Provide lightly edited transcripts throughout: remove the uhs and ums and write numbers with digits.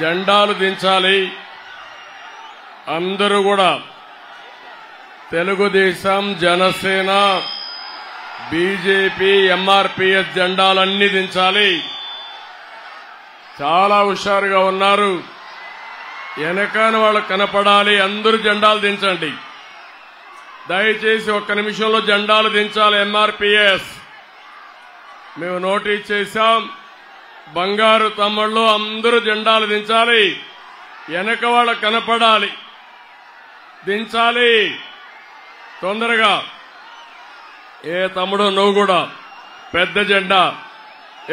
జెండాలు దించాలి. అందరూ కూడా తెలుగుదేశం, జనసేన, బీజేపీ, ఎంఆర్పీఎస్ జెండాలన్నీ దించాలి. చాలా హుషారుగా ఉన్నారు. వెనకాల వాళ్ళు కనపడాలి. అందరూ జెండాలు దించండి. దయచేసి ఒక్క నిమిషంలో జెండాలు దించాలి. ఎంఆర్పీఎస్ మేము నోటీస్ చేశాం. బంగారు తమ్ముళ్ళు అందరూ జెండాలు దించాలి. వెనక వాళ్ళ కనపడాలి. దించాలి తొందరగా. ఏ తమ్ముడు నువ్వు కూడా పెద్ద జెండా,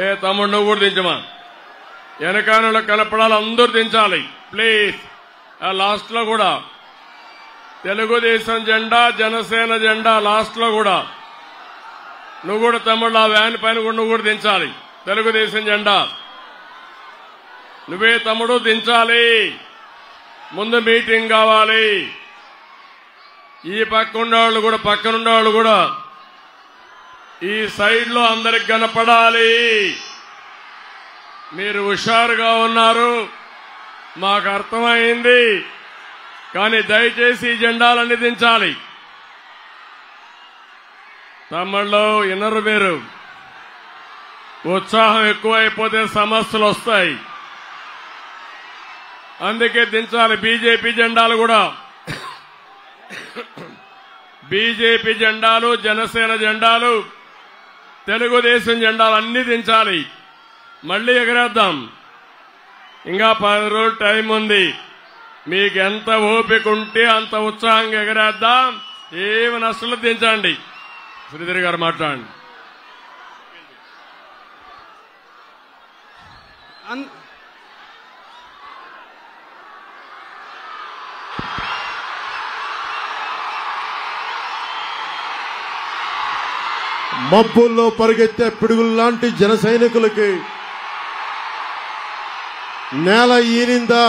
ఏ తమ్ముడు నువ్వు కూడా దించమా. వెనకాల కనపడాలి. అందరూ దించాలి ప్లీజ్. లాస్ట్ లో కూడా తెలుగుదేశం జెండా, జనసేన జెండా లాస్ట్ లో కూడా నువ్వు కూడా తమ్ముడు ఆ వ్యాన్ పైన కూడా నువ్వు కూడా దించాలి. తెలుగుదేశం జెండా నువ్వే తమ్ముడు దించాలి. ముందు మీటింగ్ కావాలి. ఈ పక్క ఉండేవాళ్ళు కూడా, పక్కనుండేవాళ్ళు కూడా ఈ సైడ్ లో అందరికి కనపడాలి. మీరు హుషారుగా ఉన్నారు, మాకు అర్థమైంది. కానీ దయచేసి ఈ జెండాలన్నీ దించాలి. తమ్ముళ్ళు వినరు మీరు. ఉత్సాహం ఎక్కువైపోతే సమస్యలు వస్తాయి. అందుకే దించాలి. బీజేపీ జెండాలు కూడా, బీజేపీ జెండాలు, జనసేన జెండాలు, తెలుగుదేశం జెండాలు అన్ని దించాలి. మళ్లీ ఎగరేద్దాం. ఇంకా 10 రోజులు టైం ఉంది. మీకు ఎంత ఓపిక ఉంటే అంత ఉత్సాహంగా ఎగరేద్దాం. ఏమి నష్టలు దించండి. శ్రీధర్ గారు మాట్లాడండి. మబ్బుల్లో పరిగెత్తే పిడుగుల్లాంటి జన సైనికులకి నేల ఈనిందా,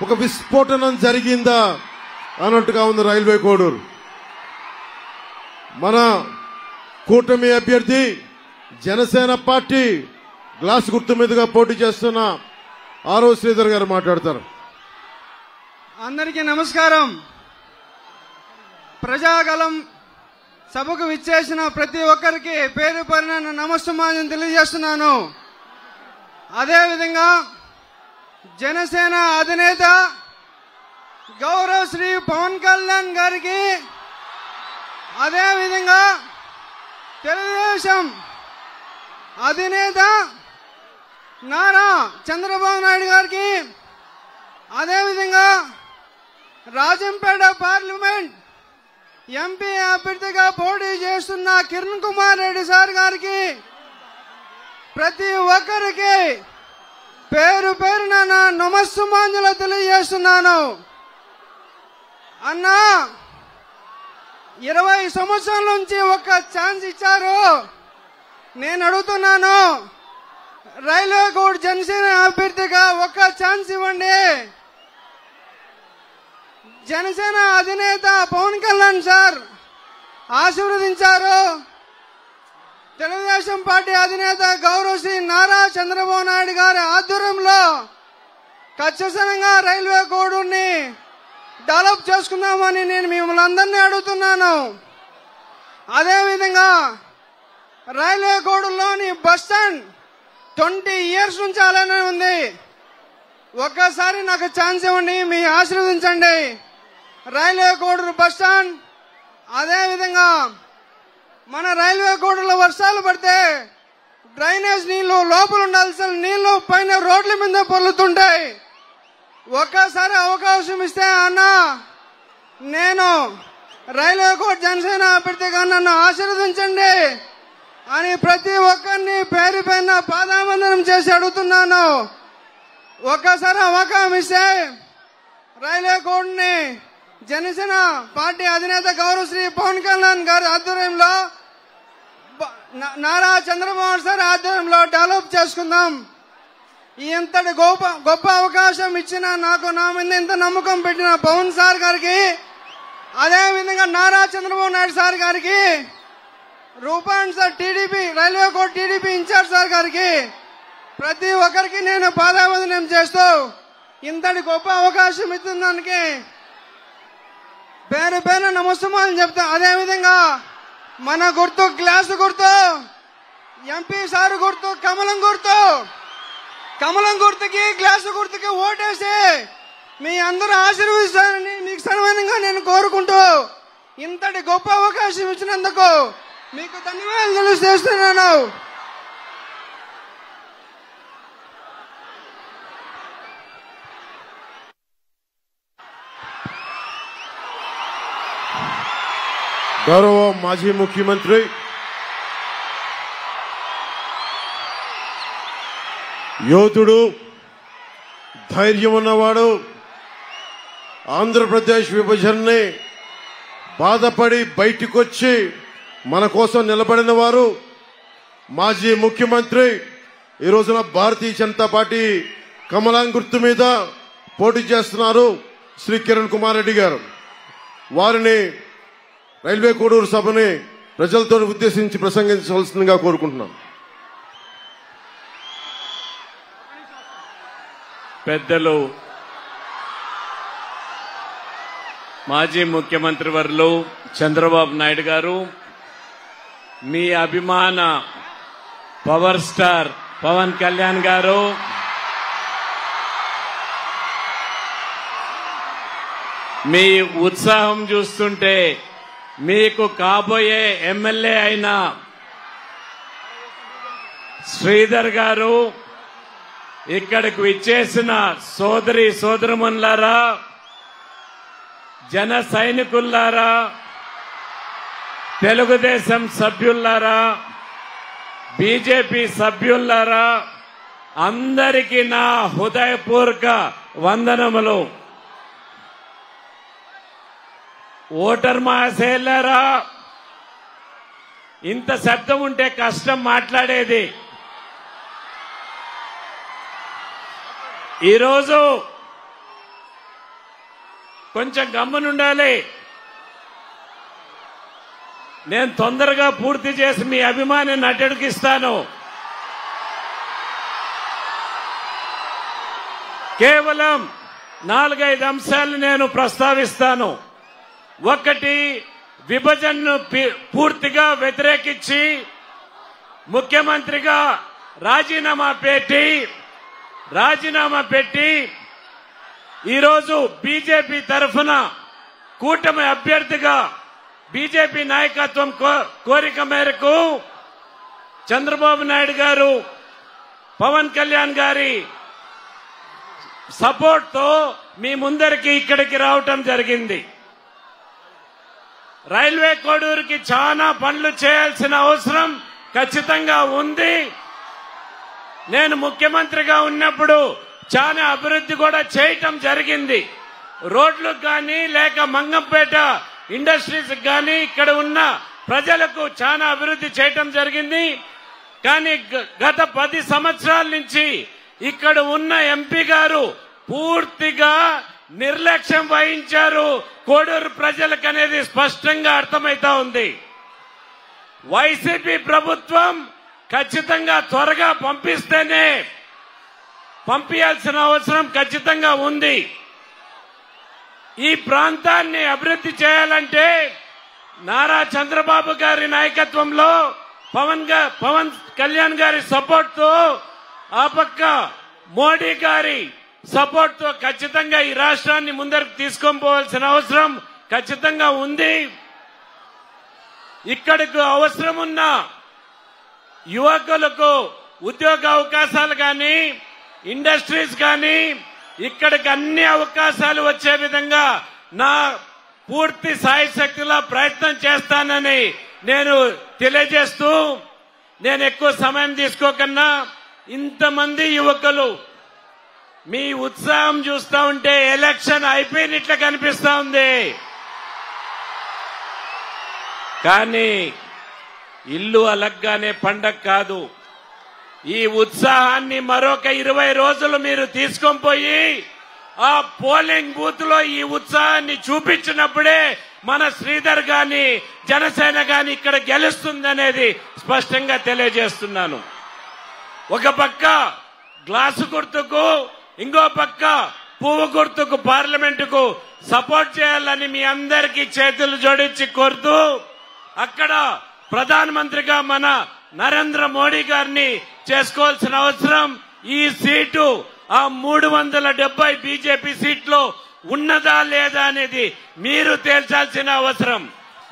ఒక విస్ఫోటనం జరిగిందా అన్నట్టుగా ఉంది రైల్వే కోడూరు. మన కూటమి అభ్యర్థి జనసేన పార్టీ గ్లాస్ గుర్తు మీదుగా పోటీ చేస్తున్న ఆరో శ్రీధర్ గారు మాట్లాడతారు. అందరికీ నమస్కారం. ప్రజాగలం సభకు విచ్చేసిన ప్రతి ఒక్కరికి పేరు పేరున నమస్సుమాన్యం తెలియజేస్తున్నాను. అదేవిధంగా జనసేన అధినేత గౌరవ శ్రీ పవన్ కళ్యాణ్ గారికి, అదేవిధంగా తెలుగుదేశం అధినేత నారా చంద్రబాబు నాయుడు గారికి, అదేవిధంగా రాజంపేట పార్లమెంట్ ఎంపీ అభ్యర్థిగా పోటీ చేస్తున్న కిరణ్ కుమార్ రెడ్డి సార్ గారికి, ప్రతి ఒక్కరికి పేరు పేరున నా నమస్సుమాంజలు తెలియజేస్తున్నాను. అన్నా 20 సంవత్సరాల నుంచి ఒక ఛాన్స్ ఇచ్చారు. నేను అడుగుతున్నాను, రైల్వే కోడ్ జనసేన అభ్యర్థిగా ఒక ఛాన్స్ ఇవ్వండి. జనసేన అధినేత పవన్ కళ్యాణ్ సార్ ఆశీర్వదించారు. తెలుగుదేశం పార్టీ అధినేత గౌరవ శ్రీ నారా చంద్రబాబు నాయుడు గారి ఆధ్వర్యంలో ఖచ్చితంగా రైల్వే కోడ్ని డెవలప్ చేసుకుందామని నేను మిమ్మల్ని అందరినీ అడుగుతున్నాను. అదేవిధంగా రైల్వే కోడ్లోని బస్ స్టాండ్ 20 ఇయర్స్ నుంచి అలానే ఉంది. ఒక్కసారి నాకు ఛాన్స్ ఇవ్వండి, మీ ఆశీర్వదించండి. రైల్వే కోడూరు బస్ స్టాండ్, అదేవిధంగా మన రైల్వే కోడూరులో వర్షాలు పడితే డ్రైనేజ్ నీళ్లు, లోపల ఉండాల్సిన నీళ్లు పైన రోడ్ల మీద పొర్లుతుంటాయి. ఒక్కసారి అవకాశం ఇస్తే అన్నా నేను రైల్వే కోడ్ జనసేన అభ్యర్థిగా నన్ను ఆశీర్వదించండి అని ప్రతి ఒక్కరిని పేరు పైన పాదావందనం చేసి అడుగుతున్నాను. ఒక్కసారి అవకాశం ఇస్తే రైల్వే కోడ్ని జనసేన పార్టీ అధినేత గౌరవ శ్రీ పవన్ కళ్యాణ్ గారి ఆధ్వర్యంలో, నారా చంద్రబాబు సార్ ఆధ్వర్యంలో డెవలప్ చేసుకుందాం. ఇంతటి గొప్ప అవకాశం ఇచ్చిన, నాకు నా మీద ఇంత నమ్మకం పెట్టిన పవన్ సార్ గారికి, అదేవిధంగా నారా చంద్రబాబు నాయుడు సార్ గారికి, రూపాన్ sir TDP Railway Kodur TDP incharge sir గారికి, ప్రతి ఒక్కరికి నేను పాదావందనం చేస్తూ ఇంతటి గొప్ప అవకాశం ఇస్తున్న దానికి పేరు పేరు నమస్కారం చెప్తా. అదేవిధంగా మన గుర్తు గ్లాసు గుర్తు, ఎంపీ సారు గుర్తు కమలం గుర్తు, కమలం గుర్తుకి గ్లాసు గుర్తుకి ఓటేసి మీ అందరూ ఆశీర్వదిస్తారని మీకు సన్మానంగా నేను కోరుకుంటూ ఇంతటి గొప్ప అవకాశం ఇచ్చినందుకు మీకు ధన్యవాదాలు తెలియజేస్తున్నాను. గౌరవ మాజీ ముఖ్యమంత్రి యోధుడు, ధైర్యం ఉన్నవాడు, ఆంధ్రప్రదేశ్ విభజనని బాధపడి బయటికొచ్చి మన కోసం నిలబడిన వారు మాజీ ముఖ్యమంత్రి, ఈ రోజున భారతీయ జనతా పార్టీ కమలం గుర్తు మీద పోటీ చేస్తున్నారు శ్రీ కిరణ్ కుమార్ రెడ్డి గారు. వారిని రైల్వే కోడూరు సభని ప్రజలతో ఉద్దేశించి ప్రసంగించవలసిందిగా కోరుకుంటున్నాం. పెద్దలు మాజీ ముఖ్యమంత్రి వర్యులు చంద్రబాబు నాయుడు గారు, మీ అభిమాన పవర్ స్టార్ పవన్ కళ్యాణ్ గారు, మీ ఉత్సాహం చూస్తుంటే మీకు కాబోయే ఎమ్మెల్యే అయిన శ్రీధర్ గారు, ఇక్కడికి విచ్చేసిన సోదరి సోదరుమణులారా, జన సైనికుల్లారా, తెలుగుదేశం సభ్యుల్లారా, బీజేపీ సభ్యుల్లారా, అందరికీ నా హృదయపూర్వక వందనములు. ఓటర్ మహాశయులారా, ఇంత శబ్దం ఉంటే కష్టం మాట్లాడేది. ఈరోజు కొంచెం గమ్మునుండాలి. నేను తొందరగా పూర్తి చేసి మీ అభిమాని నటుడికిస్తాను. కేవలం 4-5 అంశాలు నేను ప్రస్తావిస్తాను. ఒకటి, విభజనను పూర్తిగా వ్యతిరేకించి ముఖ్యమంత్రిగా రాజీనామా పెట్టి ఈరోజు బీజేపీ తరఫున కూటమి అభ్యర్థిగా బీజేపీ నాయకత్వం కోరిక మేరకు చంద్రబాబు నాయుడు గారు, పవన్ కళ్యాణ్ గారి సపోర్ట్ తో మీ ముందరికి ఇక్కడికి రావటం జరిగింది. రైల్వే కోడూరుకి చాలా పనులు చేయాల్సిన అవసరం ఖచ్చితంగా ఉంది. నేను ముఖ్యమంత్రిగా ఉన్నప్పుడు చాలా అభివృద్ధి కూడా చేయటం జరిగింది. రోడ్లకు కానీ లేక మంగంపేట ఇండస్ట్రీస్ కానీ ఇక్కడ ఉన్న ప్రజలకు చాలా అభివృద్ధి చేయటం జరిగింది. కానీ గత 10 సంవత్సరాల నుంచి ఇక్కడ ఉన్న ఎంపీ గారు పూర్తిగా నిర్లక్ష్యం వహించారు. కోడూరు ప్రజలకు అనేది స్పష్టంగా అర్థమైతా ఉంది. వైసీపీ ప్రభుత్వం ఖచ్చితంగా త్వరగా పంపించాల్సిన అవసరం ఖచ్చితంగా ఉంది. ఈ ప్రాంతాన్ని అభివృద్ధి చేయాలంటే నారా చంద్రబాబు గారి నాయకత్వంలో పవన్ కళ్యాణ్ గారి సపోర్ట్ తో, ఆ పక్క మోడీ గారి సపోర్ట్ తో ఖచ్చితంగా ఈ రాష్ట్రాన్ని ముందరకు తీసుకొని పోవాల్సిన అవసరం ఖచ్చితంగా ఉంది. ఇక్కడికి అవసరమున్న యువకులకు ఉద్యోగ అవకాశాలు కానీ, ఇండస్ట్రీస్ కానీ, ఇక్కడికి అన్ని అవకాశాలు వచ్చే విధంగా నా పూర్తి సాయశక్తిలా ప్రయత్నం చేస్తానని నేను తెలియజేస్తూ, నేను ఎక్కువ సమయం తీసుకోకన్నా ఇంతమంది యువకులు మీ ఉత్సాహం చూస్తా ఉంటే ఎలక్షన్ అయిపోయినట్లు కనిపిస్తా ఉంది. కానీ ఇల్లు అలగ్గానే పండగ కాదు. ఈ ఉత్సాహాన్ని మరొక 20 రోజులు మీరు తీసుకొని పోయి ఆ పోలింగ్ బూత్ లో ఈ ఉత్సాహాన్ని చూపించినప్పుడే మన శ్రీధర్ గాని జనసేన గాని ఇక్కడ గెలుస్తుందనేది స్పష్టంగా తెలియజేస్తున్నాను. ఒక పక్క గ్లాసు గుర్తుకు, ఇంకో పక్క పువ్వు గుర్తుకు పార్లమెంటుకు సపోర్ట్ చేయాలని మీ అందరికీ చేతులు జోడించి కోరుతూ, అక్కడ ప్రధానమంత్రిగా మన నరేంద్ర మోడీ గారిని చేసుకోవాల్సిన అవసరం, ఈ సీటు ఆ 370 బీజేపీ సీట్లో ఉన్నదా లేదా అనేది మీరు తేల్చాల్సిన అవసరం.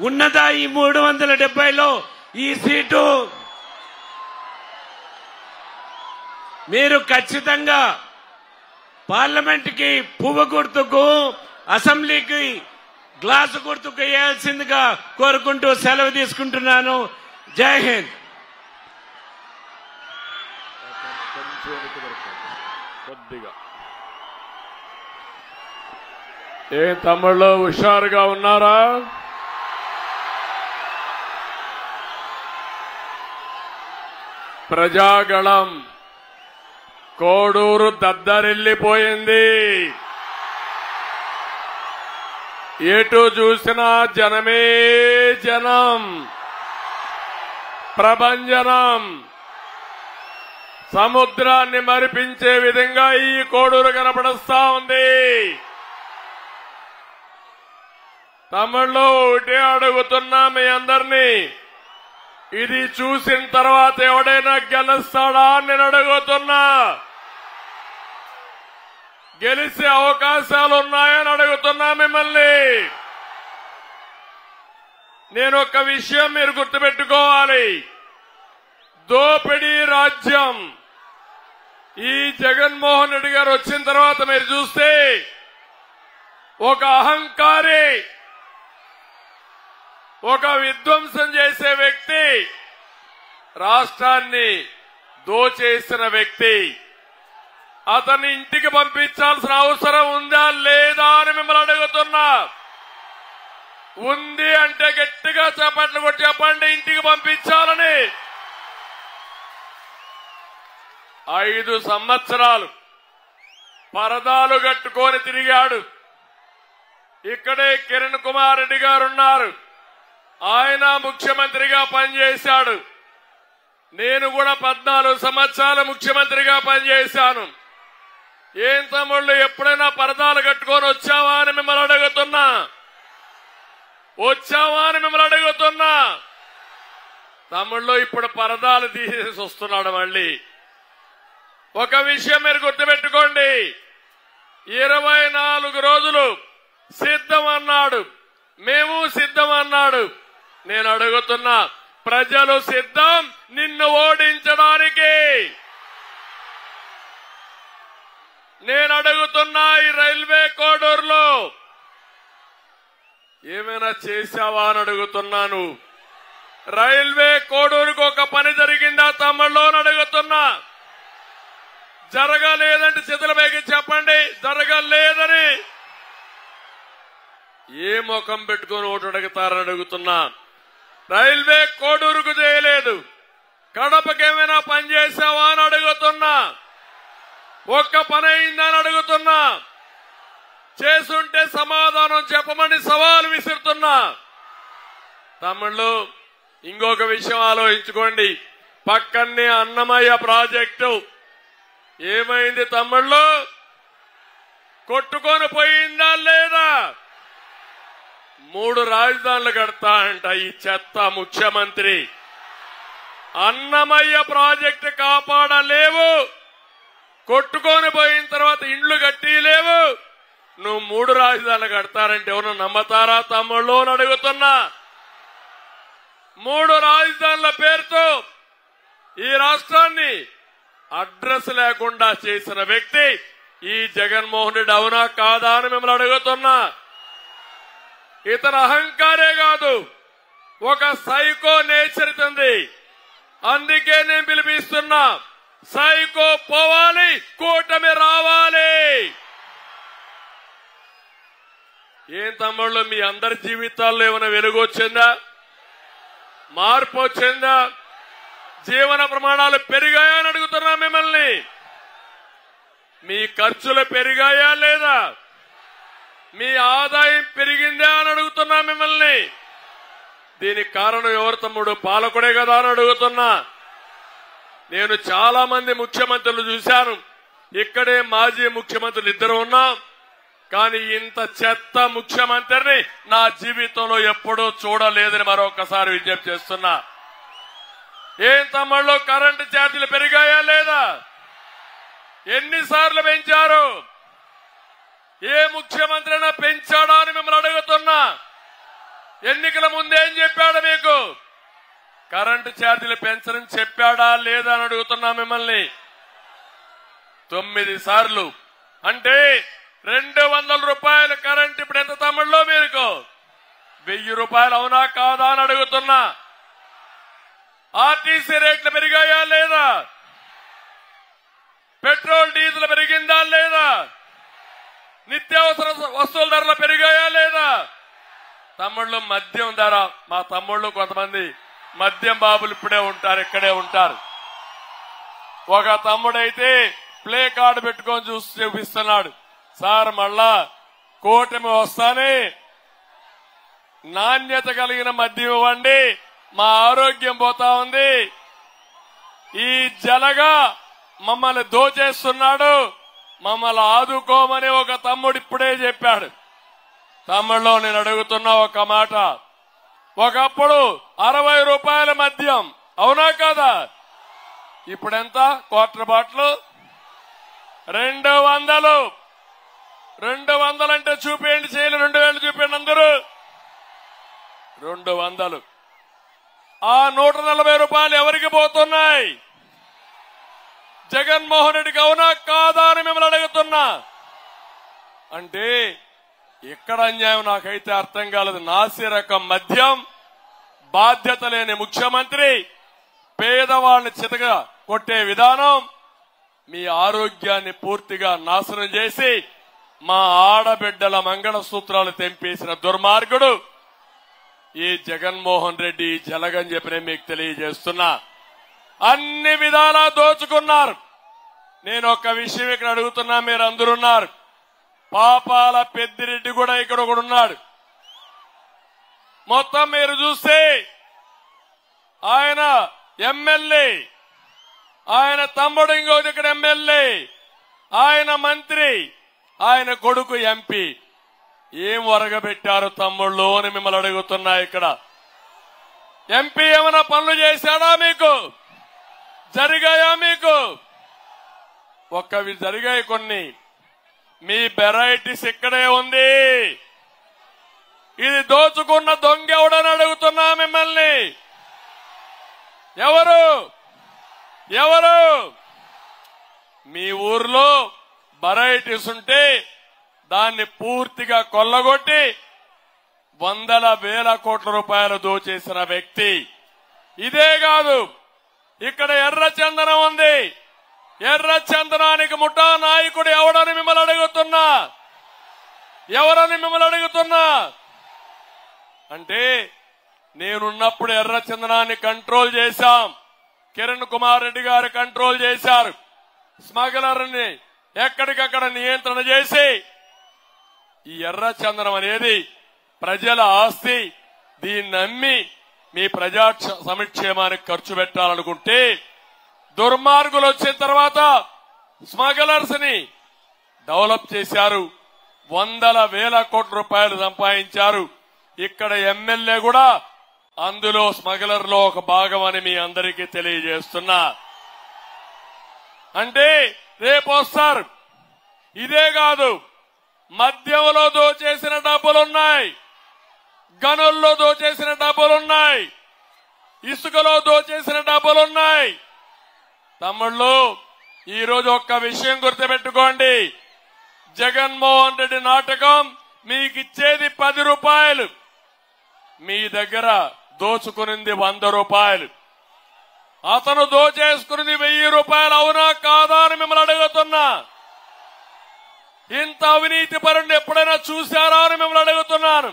ఉన్నదా ఈ 370లో ఈ సీటు? మీరు ఖచ్చితంగా పార్లమెంట్ కి పువ్వు గుర్తుకు, అసెంబ్లీకి గ్లాసు గుర్తుకు వేయాల్సిందిగా కోరుకుంటూ సెలవు తీసుకుంటున్నాను. జై హింద్. కొద్దిగా ఏం తమ్ముళ్ళు హుషారుగా ఉన్నారా? ప్రజాగళం కోడూరు దద్దరిల్లిపోయింది. ఎటు చూసినా జనమే జనం, ప్రభంజనం. సముద్రాన్ని మరిపించే విధంగా ఈ కోడూరు కనపడుస్తా ఉంది. తమిళ్లో ఒకటే అడుగుతున్నా మీ అందరినీ, ఇది చూసిన తర్వాత ఎవడైనా గెలుస్తాడా అని నేను అడుగుతున్నా. గెలిచే అవకాశాలు ఉన్నాయని అడుగుతున్నా మిమ్మల్ని. నేను ఒక విషయం మీరు గుర్తుపెట్టుకోవాలి. దోపిడీ రాజ్యం ఈ జగన్మోహన్ రెడ్డి గారు వచ్చిన తర్వాత మీరు చూస్తే ఒక అహంకారి, ఒక విధ్వంసం చేసే వ్యక్తి, రాష్ట్రాన్ని దోచేసిన వ్యక్తి, అతన్ని ఇంటికి పంపించాల్సిన అవసరం ఉందా లేదా అని మిమ్మల్ని అడుగుతున్నా. ఉంది అంటే గట్టిగా చప్పట్లు కొట్టి చెప్పండి, ఇంటికి పంపించాలని. 5 సంవత్సరాలు పరదాలు కట్టుకొని తిరిగాడు. ఇక్కడే కిరణ్ కుమార్ రెడ్డి గారు ఉన్నారు, ఆయన ముఖ్యమంత్రిగా పనిచేశాడు. నేను కూడా 14 సంవత్సరాలు ముఖ్యమంత్రిగా పనిచేశాను. ఏం తమ్ముళ్ళు ఎప్పుడైనా పరదాలు కట్టుకొని వచ్చావా అని మిమ్మల్ని అడుగుతున్నా. వచ్చావా అని మిమ్మల్ని అడుగుతున్నా. తమ్ముళ్ళు ఇప్పుడు పరదాలు తీసేసి వస్తున్నాడు మళ్ళీ. ఒక విషయం మీరు గుర్తుపెట్టుకోండి, 24 రోజులు సిద్ధం అన్నాడు, మేము సిద్ధం అన్నాడు. నేను అడుగుతున్నా, ప్రజలు సిద్ధం నిన్ను ఓడించడానికి. నేను అడుగుతున్నా, ఈ రైల్వే కోడూరులో ఏమైనా చేశావా అని అడుగుతున్నాను. రైల్వే కోడూరుకు ఒక పని జరిగిందా తమ్ముళ్ళు అని అడుగుతున్నా. జరగలేదంటే చేతుల పైకి చెప్పండి, జరగలేదని. ఏ ముఖం పెట్టుకుని ఓటు అడుగుతారని అడుగుతున్నా. రైల్వే కోడూరుకు చేయలేదు, కడపకేమైనా పని చేశావా అని అడుగుతున్నా. ఒక్క పని అయిందని అడుగుతున్నా. చేసుంటే సమాధానం చెప్పమని సవాల్ విసురుతున్నా. తమ్ముళ్ళు ఇంకొక విషయం ఆలోచించుకోండి, పక్కనే అన్నమయ్య ప్రాజెక్టు ఏమైంది తమ్ముళ్ళు? కొట్టుకొని పోయిందా లేదా? 3 రాజధానులు కడతా అంట ఈ చెత్త ముఖ్యమంత్రి. అన్నమయ్య ప్రాజెక్టు కాపాడలేవు, కొట్టుకొని పోయిన తర్వాత ఇండ్లు కట్టిలేవు, నువ్వు 3 రాజధానులు కడతారంటే ఎవరు నమ్మతారా తమ్ముళ్ళు అని అడుగుతున్నా. 3 రాజధానుల పేరుతో ఈ రాష్ట్రాన్ని అడ్రస్ లేకుండా చేసిన వ్యక్తి ఈ జగన్మోహన్ రెడ్డి, అవునా కాదా అని మిమ్మల్ని అడుగుతున్నా. ఇతర అహంకారే కాదు, ఒక సైకో నేచర్ ఉంది. అందుకే నేను పిలిపిస్తున్నా, సైకో పోవాలి, కూటమి రావాలి. ఏం తమ్ముళ్ళు మీ అందరి జీవితాల్లో ఏమైనా వెలుగు వచ్చిందా? మార్పు వచ్చిందా? జీవన ప్రమాణాలు పెరిగాయా అని అడుగుతున్నా మిమ్మల్ని. మీ ఖర్చులు పెరిగాయా లేదా? మీ ఆదాయం పెరిగిందా అని అడుగుతున్నా మిమ్మల్ని. దీనికి కారణం ఎవరు తమ్ముడు? పాలకుడే కదా అని అడుగుతున్నా. నేను చాలా మంది ముఖ్యమంత్రులు చూశాను. ఇక్కడే మాజీ ముఖ్యమంత్రులు ఇద్దరు ఉన్నాం. కానీ ఇంత చెత్త ముఖ్యమంత్రిని నా జీవితంలో ఎప్పుడూ చూడలేదని మరొకసారి విజ్ఞప్తి చేస్తున్నా. ఏం తమ్ముళ్ళు, కరెంటు ఛార్జీలు పెరిగాయా లేదా? ఎన్నిసార్లు పెంచారు? ఏ ముఖ్యమంత్రి అయినా పెంచాడా అని మిమ్మల్ని అడుగుతున్నా. ఎన్నికల ముందేం చెప్పాడు మీకు? కరెంటు ఛార్జీలు పెంచరని చెప్పాడా లేదా అని అడుగుతున్నా మిమ్మల్ని. 9 సార్లు అంటే 200 రూపాయలు కరెంట్ ఇప్పుడు ఎంత తమ్ముళ్ళు మీకు? 1000 రూపాయలు అవునా కాదా అని అడుగుతున్నా. ఆర్టీసీ రేట్లు పెరిగాయా లేదా? పెట్రోల్ డీజిల్ పెరిగిందా లేదా? నిత్యావసర వస్తువుల ధరలు పెరిగాయా లేదా? తమ్ముళ్ళు, మద్యం ధర, మా తమ్ముళ్ళు కొంతమంది మద్యం బాబులు ఇప్పుడే ఉంటారు, ఇక్కడే ఉంటారు. ఒక తమ్ముడైతే ప్లే కార్డు పెట్టుకొని చూపిస్తున్నాడు, సార్ మళ్ళా కూటమి వస్తానే నాణ్యత కలిగిన మద్యం ఇవ్వండి, మా ఆరోగ్యం పోతా ఉంది, ఈ జలగా మమ్మల్ని దోచేస్తున్నాడు, మమ్మల్ని ఆదుకోమని ఒక తమ్ముడు ఇప్పుడే చెప్పాడు. తమ్ముళ్ళు, నేను అడుగుతున్నా ఒక మాట. ఒకప్పుడు 60 రూపాయల మద్యం, అవునా కాదా? ఇప్పుడెంత? Quarter bottle 200. 200 అంటే చూపేయండి, చేయలు 2000 చూపేయండి అందరూ. 200. ఆ 140 రూపాయలు ఎవరికి పోతున్నాయి? జగన్మోహన్ రెడ్డికి అవునా కాదా అని మిమ్మల్ని అడుగుతున్నా. అంటే ఎక్కడ అన్యాయం నాకైతే అర్థం కాలేదు. నాసి రకం మద్యం, బాధ్యత లేని ముఖ్యమంత్రి, పేదవాళ్ళని చితగా కొట్టే విధానం, మీ ఆరోగ్యాన్ని పూర్తిగా నాశనం చేసి మా ఆడబిడ్డల మంగళసూత్రాలు తెంపేసిన దుర్మార్గుడు ఈ జగన్మోహన్ రెడ్డి, జలగని చెప్పి మీకు తెలియజేస్తున్నా. అన్ని విధాలా దోచుకున్నారు. నేను ఒక విషయం ఇక్కడ అడుగుతున్నా, మీరు అందరున్నారు. పాపాల పెద్దిరెడ్డి కూడా ఇక్కడ ఒకడున్నాడు. మొత్తం మీరు చూస్తే ఆయన ఎమ్మెల్యే, ఆయన తమ్ముడు ఇంకో ఇక్కడ ఎమ్మెల్యే, ఆయన మంత్రి, ఆయన కొడుకు ఎంపీ. ఏం వరగబెట్టారు తమ్ముళ్ళు అని మిమ్మల్ని అడుగుతున్నా. ఇక్కడ ఎంపీ ఏమైనా పనులు చేశాడా? మీకు జరిగాయా? మీకు ఒక్కవి జరిగాయి కొన్ని. మీ వెరైటీస్ ఇక్కడే ఉంది. ఇది దోచుకున్న దొంగ ఎవడని అడుగుతున్నా మిమ్మల్ని. ఎవరు? మీ ఊర్లో వెరైటీస్ ఉంటే దాన్ని పూర్తిగా కొల్లగొట్టి 100,000 కోట్ల రూపాయలు దోచేసిన వ్యక్తి. ఇదే కాదు, ఇక్కడ ఎర్ర చందనం ఉంది. ఎర్ర చందనానికి ముఠా నాయకుడు ఎవడని మిమ్మల్ని అడుగుతున్నా. ఎవరని మిమ్మల్ని అడుగుతున్నా. అంటే నేనున్నప్పుడు ఎర్ర చందనాన్ని కంట్రోల్ చేశాం. కిరణ్ కుమార్ రెడ్డి గారు కంట్రోల్ చేశారు. స్మగ్లర్ని ఎక్కడికక్కడ నియంత్రణ చేసి ఈ ఎర్ర చందనం అనేది ప్రజల ఆస్తి, దీన్ని అమ్మి మీ ప్రజా సంక్షేమానికి ఖర్చు పెట్టాలనుకుంటే దుర్మార్గులు వచ్చిన తర్వాత స్మగ్లర్స్ ని డెవలప్ చేశారు. 100,000 కోట్ల రూపాయలు సంపాదించారు. ఇక్కడ ఎమ్మెల్యే కూడా అందులో స్మగ్లర్ లో ఒక భాగం అని మీ అందరికీ తెలియజేస్తున్నా. అంటే రేపు వస్తారు. ఇదే కాదు, మద్యంలో దోచేసిన డబ్బులున్నాయి, గనుల్లో దోచేసిన డబ్బులున్నాయి, ఇసుకలో దోచేసిన డబ్బులున్నాయి. తమ్ముళ్ళు, ఈ రోజు ఒక్క విషయం గుర్తుపెట్టుకోండి. జగన్మోహన్ రెడ్డి నాటకం మీకు ఇచ్చేది 10 రూపాయలు, మీ దగ్గర దోచుకునింది 100 రూపాయలు. అతను దోచేసుకున్నది 1000 రూపాయలు. అవునా కాదా అని మిమ్మల్ని అడుగుతున్నా. ఇంత అవినీతి పరుని ఎప్పుడైనా చూశారా అని మిమ్మల్ని అడుగుతున్నాను.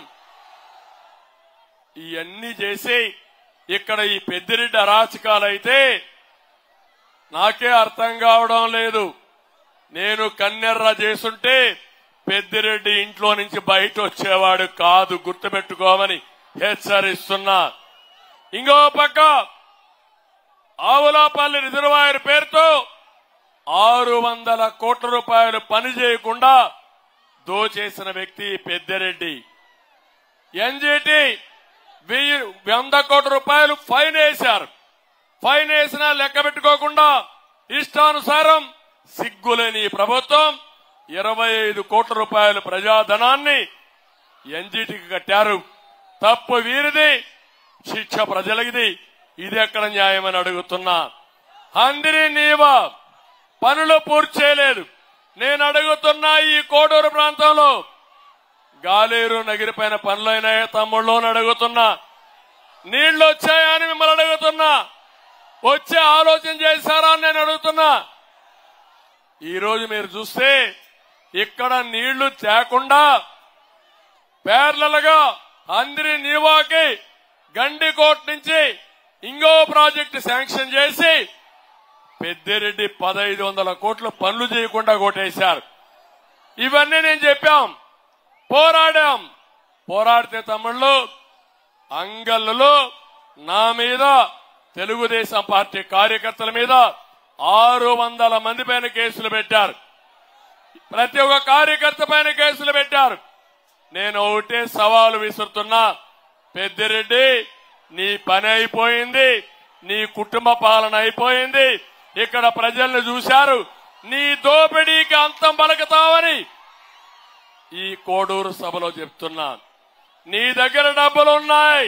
ఇవన్నీ చేసి ఇక్కడ ఈ పెద్దిరెడ్డి అరాచకాలైతే నాకే అర్థం కావడం లేదు. నేను కన్నెర్ర చేసుంటే పెద్దిరెడ్డి ఇంట్లో నుంచి బయట వచ్చేవాడు కాదు, గుర్తుపెట్టుకోమని హెచ్చరిస్తున్నా. ఇంకో పక్క ఆవులాపల్లి రిజర్వాయర్ పేరుతో 600 కోట్ల రూపాయలు పని చేయకుండా దోచేసిన వ్యక్తి పెద్దిరెడ్డి. ఎన్జీటీ 100 కోట్ల రూపాయలు ఫైన్ వేశారు. ఫైన్ వేసినా లెక్క పెట్టుకోకుండా ఇష్టానుసారం సిగ్గులేని ప్రభుత్వం 25 కోట్ల రూపాయల ప్రజాధనాన్ని ఎన్జీటీకి కట్టారు. తప్పు వీరిది, శిక్ష ప్రజలకిది. ఇది ఎక్కడ న్యాయమని అడుగుతున్నా. హందిరి నీవా పనులు పూర్తి చేయలేదు. నేను అడుగుతున్నా, ఈ కోడూరు ప్రాంతంలో గాలేరు నగిరిపైన పనులైనాయా తమ్ముళ్ళు అని అడుగుతున్నా. నీళ్లు వచ్చాయా అని మిమ్మల్ని అడుగుతున్నా. వచ్చే ఆలోచన చేశారా అని నేను అడుగుతున్నా. ఈ రోజు మీరు చూస్తే ఇక్కడ నీళ్లు తేకుండా పేర్లలుగా హందిరి నీవాకి గండికోట్ నుంచి ఇంకో ప్రాజెక్టు శాంక్షన్ చేసి పెద్దిరెడ్డి 1500 కోట్ల పనులు చేయకుండా కొట్టేశారు. ఇవన్నీ నేను చెప్పాం, పోరాడాం. పోరాడితే తమ్ముళ్ళు అంగళ్ళలో నా మీద, తెలుగుదేశం పార్టీ కార్యకర్తల మీద 600 మంది పైన కేసులు పెట్టారు. ప్రతి ఒక్క కార్యకర్త పైన కేసులు పెట్టారు. నేను ఒకటే సవాలు విసురుతున్నా, పెద్దిరెడ్డి నీ పని అయిపోయింది, నీ కుటుంబ పాలన అయిపోయింది. ఇక్కడ ప్రజల్ని చూశారు, నీ దోపిడీకి అంతం పలుకుతావని ఈ కోడూరు సభలో చెప్తున్నా. నీ దగ్గర డబ్బులున్నాయి,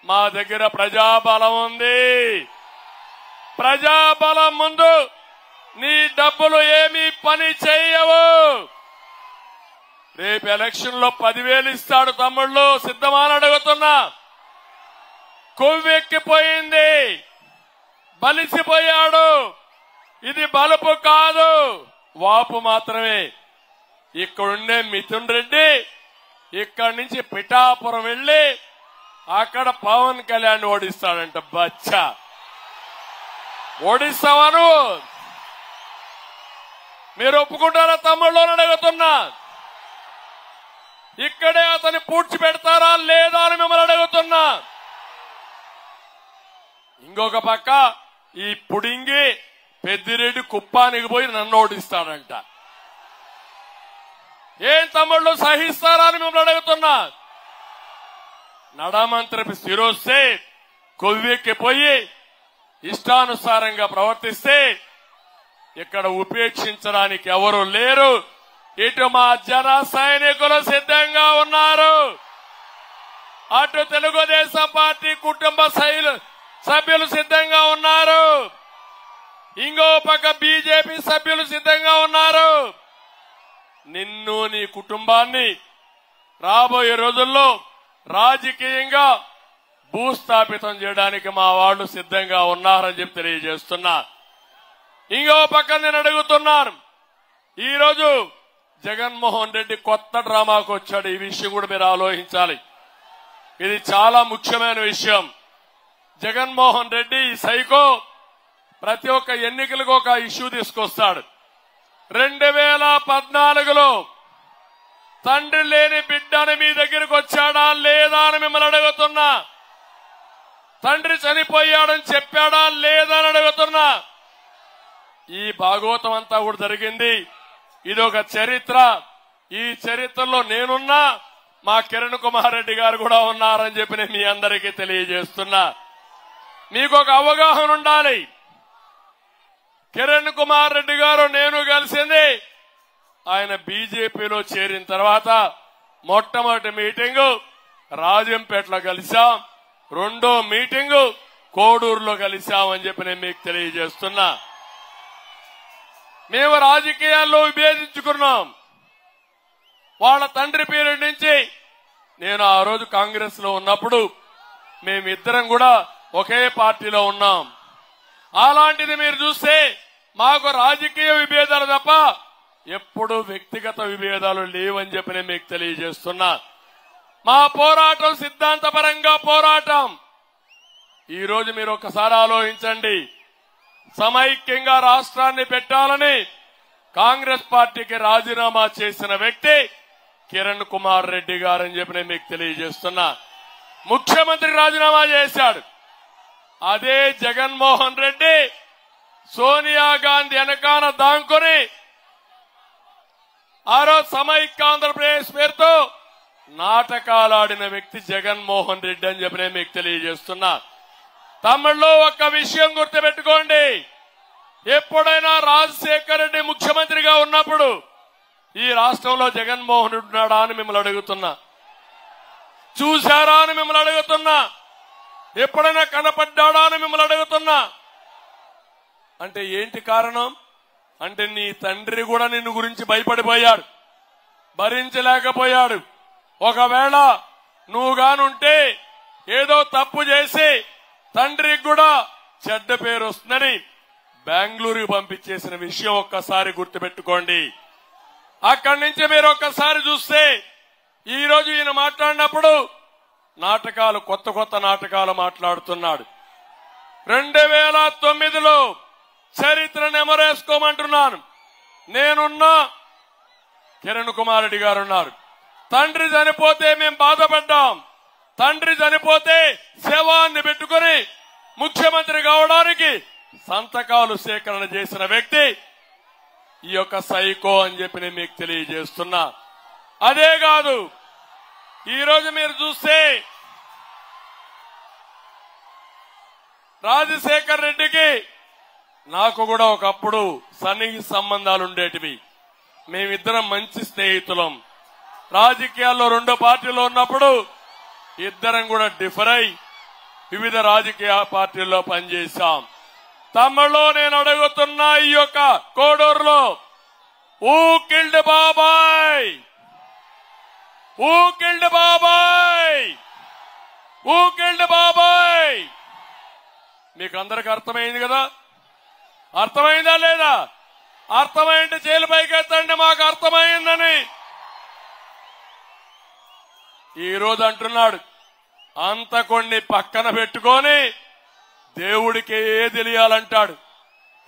మా దగ్గర ప్రజాబలం ఉంది. ప్రజాబలం ముందు నీ డబ్బులు ఏమీ పని చేయవు. రేపు ఎలక్షన్ లో 10,000 ఇస్తాడు తమ్ముళ్ళు, సిద్ధమని అడుగుతున్నా. కొవ్వెక్కిపోయింది, బలిసిపోయాడు. ఇది బలుపు కాదు, వాపు మాత్రమే. ఇక్కడుండే మిథున్ రెడ్డి ఇక్కడి నుంచి పిఠాపురం వెళ్లి అక్కడ పవన్ కళ్యాణ్ ఓడిస్తాడంట. బచ్చా, ఓడిస్తావను మీరు ఒప్పుకుంటారా తమ్ముళ్ళు అని అడుగుతున్నా. ఇక్కడే అతన్ని పూడ్చి పెడతారా లేదా అని మిమ్మల్ని అడుగుతున్నా. ఇంకొక పక్క ఈ పుడింగి పెద్దిరెడ్డి కుప్పానికి పోయి నన్ను ఓడిస్తాడంట. ఏం తమ్ముళ్ళు సహిస్తారా అని మిమ్మల్ని అడుగుతున్నా. నడమంత్రి స్థిరొస్తే కొవ్వెక్కిపోయి ఇష్టానుసారంగా ప్రవర్తిస్తే ఇక్కడ ఉపేక్షించడానికి ఎవరు లేరు. ఇటు మా జన సైనికులు సిద్ధంగా ఉన్నారు, అటు తెలుగుదేశం పార్టీ కుటుంబ సభ్యులు సిద్ధంగా ఉన్నారు, ఇంకో పక్క బీజేపీ సభ్యులు సిద్ధంగా ఉన్నారు. నిన్ను నీ కుటుంబాన్ని రాబోయే రోజుల్లో రాజకీయంగా భూస్థాపితం చేయడానికి మా వాళ్ళు సిద్ధంగా ఉన్నారని చెప్పి తెలియజేస్తున్నా. ఇంకో పక్క నేను అడుగుతున్నాను, ఈరోజు జగన్మోహన్ రెడ్డి కొత్త డ్రామాకు వచ్చాడు. ఈ విషయం కూడా మీరు ఆలోచించాలి. ఇది చాలా ముఖ్యమైన విషయం. జగన్మోహన్ రెడ్డి ఈ సైకో ప్రతి ఒక్క ఎన్నికలకు ఒక ఇష్యూ తీసుకొస్తాడు. 2014లో తండ్రి లేని బిడ్డని మీ దగ్గరకు వచ్చాడా లేదా అని మిమ్మల్ని అడుగుతున్నా. తండ్రి చనిపోయాడని చెప్పాడా లేదా అని అడుగుతున్నా. ఈ భాగవతం అంతా కూడా జరిగింది. ఇది ఒక చరిత్ర. ఈ చరిత్రలో నేనున్నా, మా కిరణ్ కుమార్ రెడ్డి గారు కూడా ఉన్నారని చెప్పి నేను మీ అందరికీ తెలియజేస్తున్నా. మీకు ఒక అవగాహన ఉండాలి. కిరణ్ కుమార్ రెడ్డి గారు నేను కలిసింది ఆయన బీజేపీలో చేరిన తర్వాత మొట్టమొదటి మీటింగు రాజంపేటలో కలిశాం, రెండో మీటింగు కోడూరులో కలిశామని చెప్పి నేను మీకు తెలియజేస్తున్నా. మేము రాజకీయాల్లో విభేదించుకున్నాం. వాళ్ళ తండ్రి పీరియడ్ నుంచి నేను ఆ రోజు కాంగ్రెస్ లో ఉన్నప్పుడు మేమిద్దరం కూడా ఒకే పార్టీలో ఉన్నాం. అలాంటిది మీరు చూస్తే మాకు రాజకీయ విభేదాలు తప్ప ఎప్పుడు వ్యక్తిగత విభేదాలు లేవని చెప్పి నేను మీకు తెలియజేస్తున్నా. మా పోరాటం సిద్ధాంతపరంగా పోరాటం. ఈ రోజు మీరు ఒకసారి ఆలోచించండి. సమైక్యంగా రాష్ట్రాన్ని పెట్టాలని కాంగ్రెస్ పార్టీకి రాజీనామా చేసిన వ్యక్తి కిరణ్ కుమార్ రెడ్డి గారని చెప్పి నేను మీకు తెలియజేస్తున్నా. ముఖ్యమంత్రి రాజీనామా చేశాడు. అదే జగన్మోహన్ రెడ్డి సోనియా గాంధీ వెనకాల దాంకొని ఆ రోజు సమైక్య ఆంధ్రప్రదేశ్ పేరుతో నాటకాలాడిన వ్యక్తి జగన్మోహన్ రెడ్డి అని చెప్పి నేను మీకు తెలియజేస్తున్నా. తమిళ్లో ఒక్క విషయం గుర్తుపెట్టుకోండి, ఎప్పుడైనా రాజశేఖర్ రెడ్డి ముఖ్యమంత్రిగా ఉన్నప్పుడు ఈ రాష్ట్రంలో జగన్మోహన్ రెడ్డి ఉన్నాడా అని మిమ్మల్ని అడుగుతున్నా, చూశారా అని మిమ్మల్ని అడుగుతున్నా, ఎప్పుడైనా కనపడ్డాడా అని మిమ్మల్ని అడుగుతున్నా. అంటే ఏంటి కారణం అంటే నీ తండ్రి కూడా నిన్ను గురించి భయపడిపోయాడు, భరించలేకపోయాడు. ఒకవేళ నువ్వు గానుంటే ఏదో తప్పు చేసి తండ్రికి కూడా చెడ్డ పేరు వస్తుందని బెంగళూరుకి పంపించేసిన విషయం ఒక్కసారి గుర్తుపెట్టుకోండి. అక్కడి నుంచి మీరు ఒక్కసారి చూస్తే ఈ రోజు ఈయన మాట్లాడినప్పుడు నాటకాలు కొత్త కొత్త నాటకాలు మాట్లాడుతున్నాడు. 2009లో చరిత్ర నెమరేసుకోమంటున్నాను. నేనున్నా, కిరణ్ కుమార్ రెడ్డి గారు ఉన్నారు. తండ్రి చనిపోతే మేము బాధపడ్డాం. తండ్రి చనిపోతే శవాన్ని పెట్టుకుని ముఖ్యమంత్రి కావడానికి సంతకాలు సేకరణ చేసిన వ్యక్తి ఈ యొక్క సైకో అని చెప్పి నేను మీకు తెలియజేస్తున్నా. అదే కాదు, ఈరోజు మీరు చూస్తే రాజశేఖర్ రెడ్డికి నాకు కూడా ఒకప్పుడు సన్నిహిత సంబంధాలు ఉండేటివి. మేమిద్దరం మంచి స్నేహితులం. రాజకీయాల్లో 2 పార్టీలు ఉన్నప్పుడు ఇద్దరం కూడా డిఫర్ అయి వివిధ రాజకీయ పార్టీల్లో పనిచేశాం. తమిళలో నేను అడుగుతున్నా, ఈ యొక్క కోడూరులో ఊ కిల్డ్ బాబాయ్, ఊ కిల్డ్ బాబాయ్, ఊ కిల్డ్ బాబాయ్. మీకు అందరికి అర్థమైంది కదా? అర్థమైందా లేదా? అర్థమైంటే జైలు పైకి ఎత్తండి, మాకు అర్థమైందని. ఈ రోజు అంటున్నాడు అంత కొన్ని పక్కన పెట్టుకొని దేవుడికి ఏ తెలియాలంటాడు.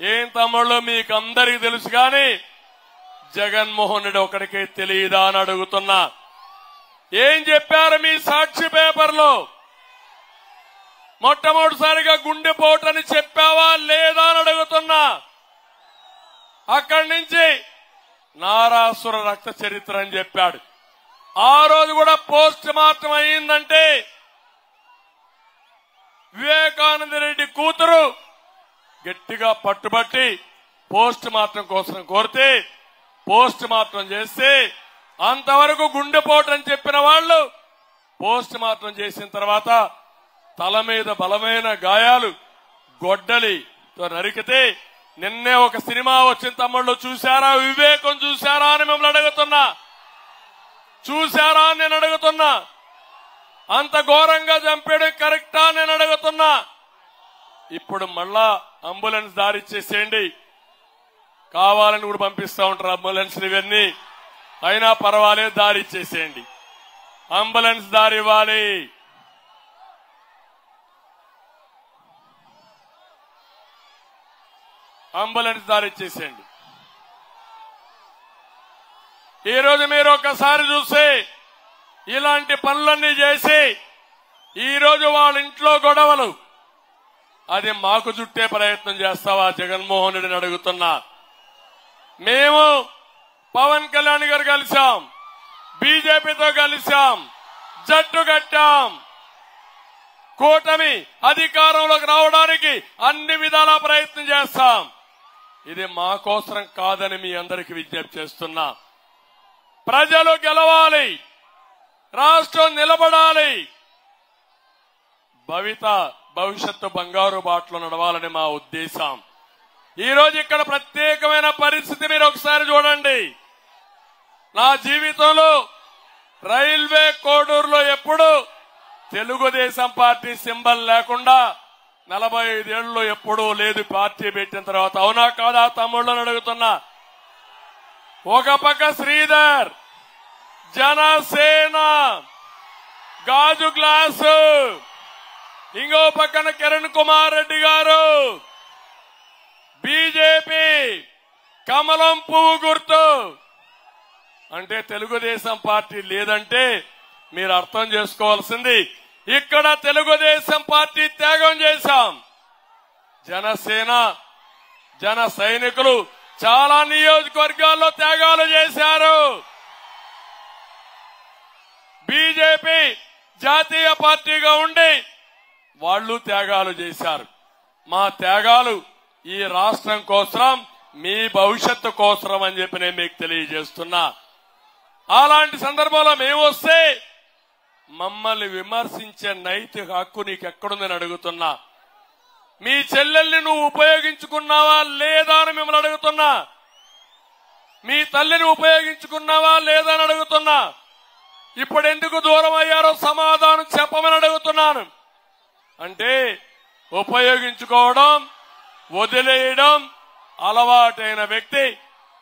ఏం తమ్ముళ్ళు మీకు అందరికీ తెలుసు కానీ జగన్మోహన్ రెడ్డి ఒకడికే తెలియదా అని అడుగుతున్నా. ఏం చెప్పారు మీ సాక్షి పేపర్లో? మొట్టమొదటిసారిగా గుండెపోటని చెప్పావా లేదా అని అడుగుతున్నా. అక్కడి నుంచి నారాసుర రక్త చరిత్ర అని చెప్పాడు. ఆ రోజు కూడా పోస్ట్ మార్టం అయిందంటే వివేకానంద రెడ్డి కూతురు గట్టిగా పట్టుబట్టి పోస్ట్ మార్టం కోసం కోరితే పోస్ట్ మార్టం చేస్తే అంతవరకు గుండెపోటని చెప్పిన వాళ్ళు పోస్ట్ మార్టం చేసిన తర్వాత తల మీద బలమైన గాయాలు గొడ్డలితో నరికితే నిన్నే ఒక సినిమా వచ్చిన తమ్ముళ్ళు చూశారా? వివేకం చూశారా అని మిమ్మల్ని అడుగుతున్నా. చూశారా అని నేను అడుగుతున్నా. అంత ఘోరంగా చంపేయడం కరెక్టా నేను అడుగుతున్నా. ఇప్పుడు మళ్ళా అంబులెన్స్ దారి ఇచ్చేసేయండి, కావాలని కూడా పంపిస్తా ఉంటారు అంబులెన్స్. ఇవన్నీ అయినా పర్వాలేదు, దారి ఇచ్చేసేయండి. అంబులెన్స్ దారి ఇవ్వాలి. అంబులెన్స్ దారి ఇచ్చేసేయండి. ఈ రోజు మీరు ఒక్కసారి చూస్తే ఇలాంటి పనులన్నీ చేసి ఈ రోజు వాళ్ళ ఇంట్లో గొడవలు, అది మాకు చుట్టే ప్రయత్నం చేస్తావా జగన్మోహన్ రెడ్డిని అడుగుతున్నా. మేము పవన్ కళ్యాణ్ గారు కలిశాం, బీజేపీతో కలిశాం, జట్టు కట్టాం. కూటమి అధికారంలోకి రావడానికి అన్ని విధాలా ప్రయత్నం చేస్తాం. ఇది మా కోసం కాదని మీ అందరికీ విజ్ఞప్తి చేస్తున్నా. ప్రజలు గెలవాలి, రాష్ట్రం నిలబడాలి, భవిష్యత్తు బంగారు బాటలో నడవాలని మా ఉద్దేశం. ఈ రోజు ఇక్కడ ప్రత్యేకమైన పరిస్థితి మీరు ఒకసారి చూడండి. నా జీవితంలో రైల్వే కోడూరులో ఎప్పుడు తెలుగుదేశం పార్టీ సింబల్ లేకుండా 45 ఏళ్లలో ఎప్పుడూ లేదు పార్టీ పెట్టిన తర్వాత. అవునా కాదా తమ్ముళ్ళని అడుగుతున్నా. ఒక పక్క శ్రీధర్ జనసేన గాజు గ్లాసు, ఇంకో పక్కన కిరణ్ కుమార్ రెడ్డి గారు బీజేపీ కమలం పువ్వు గుర్తు. అంటే తెలుగుదేశం పార్టీ లేదంటే మీరు అర్థం చేసుకోవాల్సింది ఇక్కడ తెలుగుదేశం పార్టీ త్యాగం చేశాం. జనసేన జన సైనికులు చాలా నియోజకవర్గాల్లో త్యాగాలు చేశారు. బీజేపీ జాతీయ పార్టీగా ఉండి వాళ్ళు త్యాగాలు చేశారు. మా త్యాగాలు ఈ రాష్ట్రం కోసం, మీ భవిష్యత్తు కోసం అని చెప్పి నేను మీకు తెలియజేస్తున్నా. అలాంటి సందర్భంలో మేము వస్తే మమ్మల్ని విమర్శించే నైతిక హక్కు నీకు ఎక్కడుందని అడుగుతున్నా. మీ చెల్లెల్ని నువ్వు ఉపయోగించుకున్నావా లేదా అని మిమ్మల్ని అడుగుతున్నా. మీ తల్లిని ఉపయోగించుకున్నావా లేదా అని అడుగుతున్నా. ఇప్పుడు ఎందుకు దూరం అయ్యారో సమాధానం చెప్పమని అడుగుతున్నాను. అంటే ఉపయోగించుకోవడం, వదిలేయడం అలవాటైన వ్యక్తి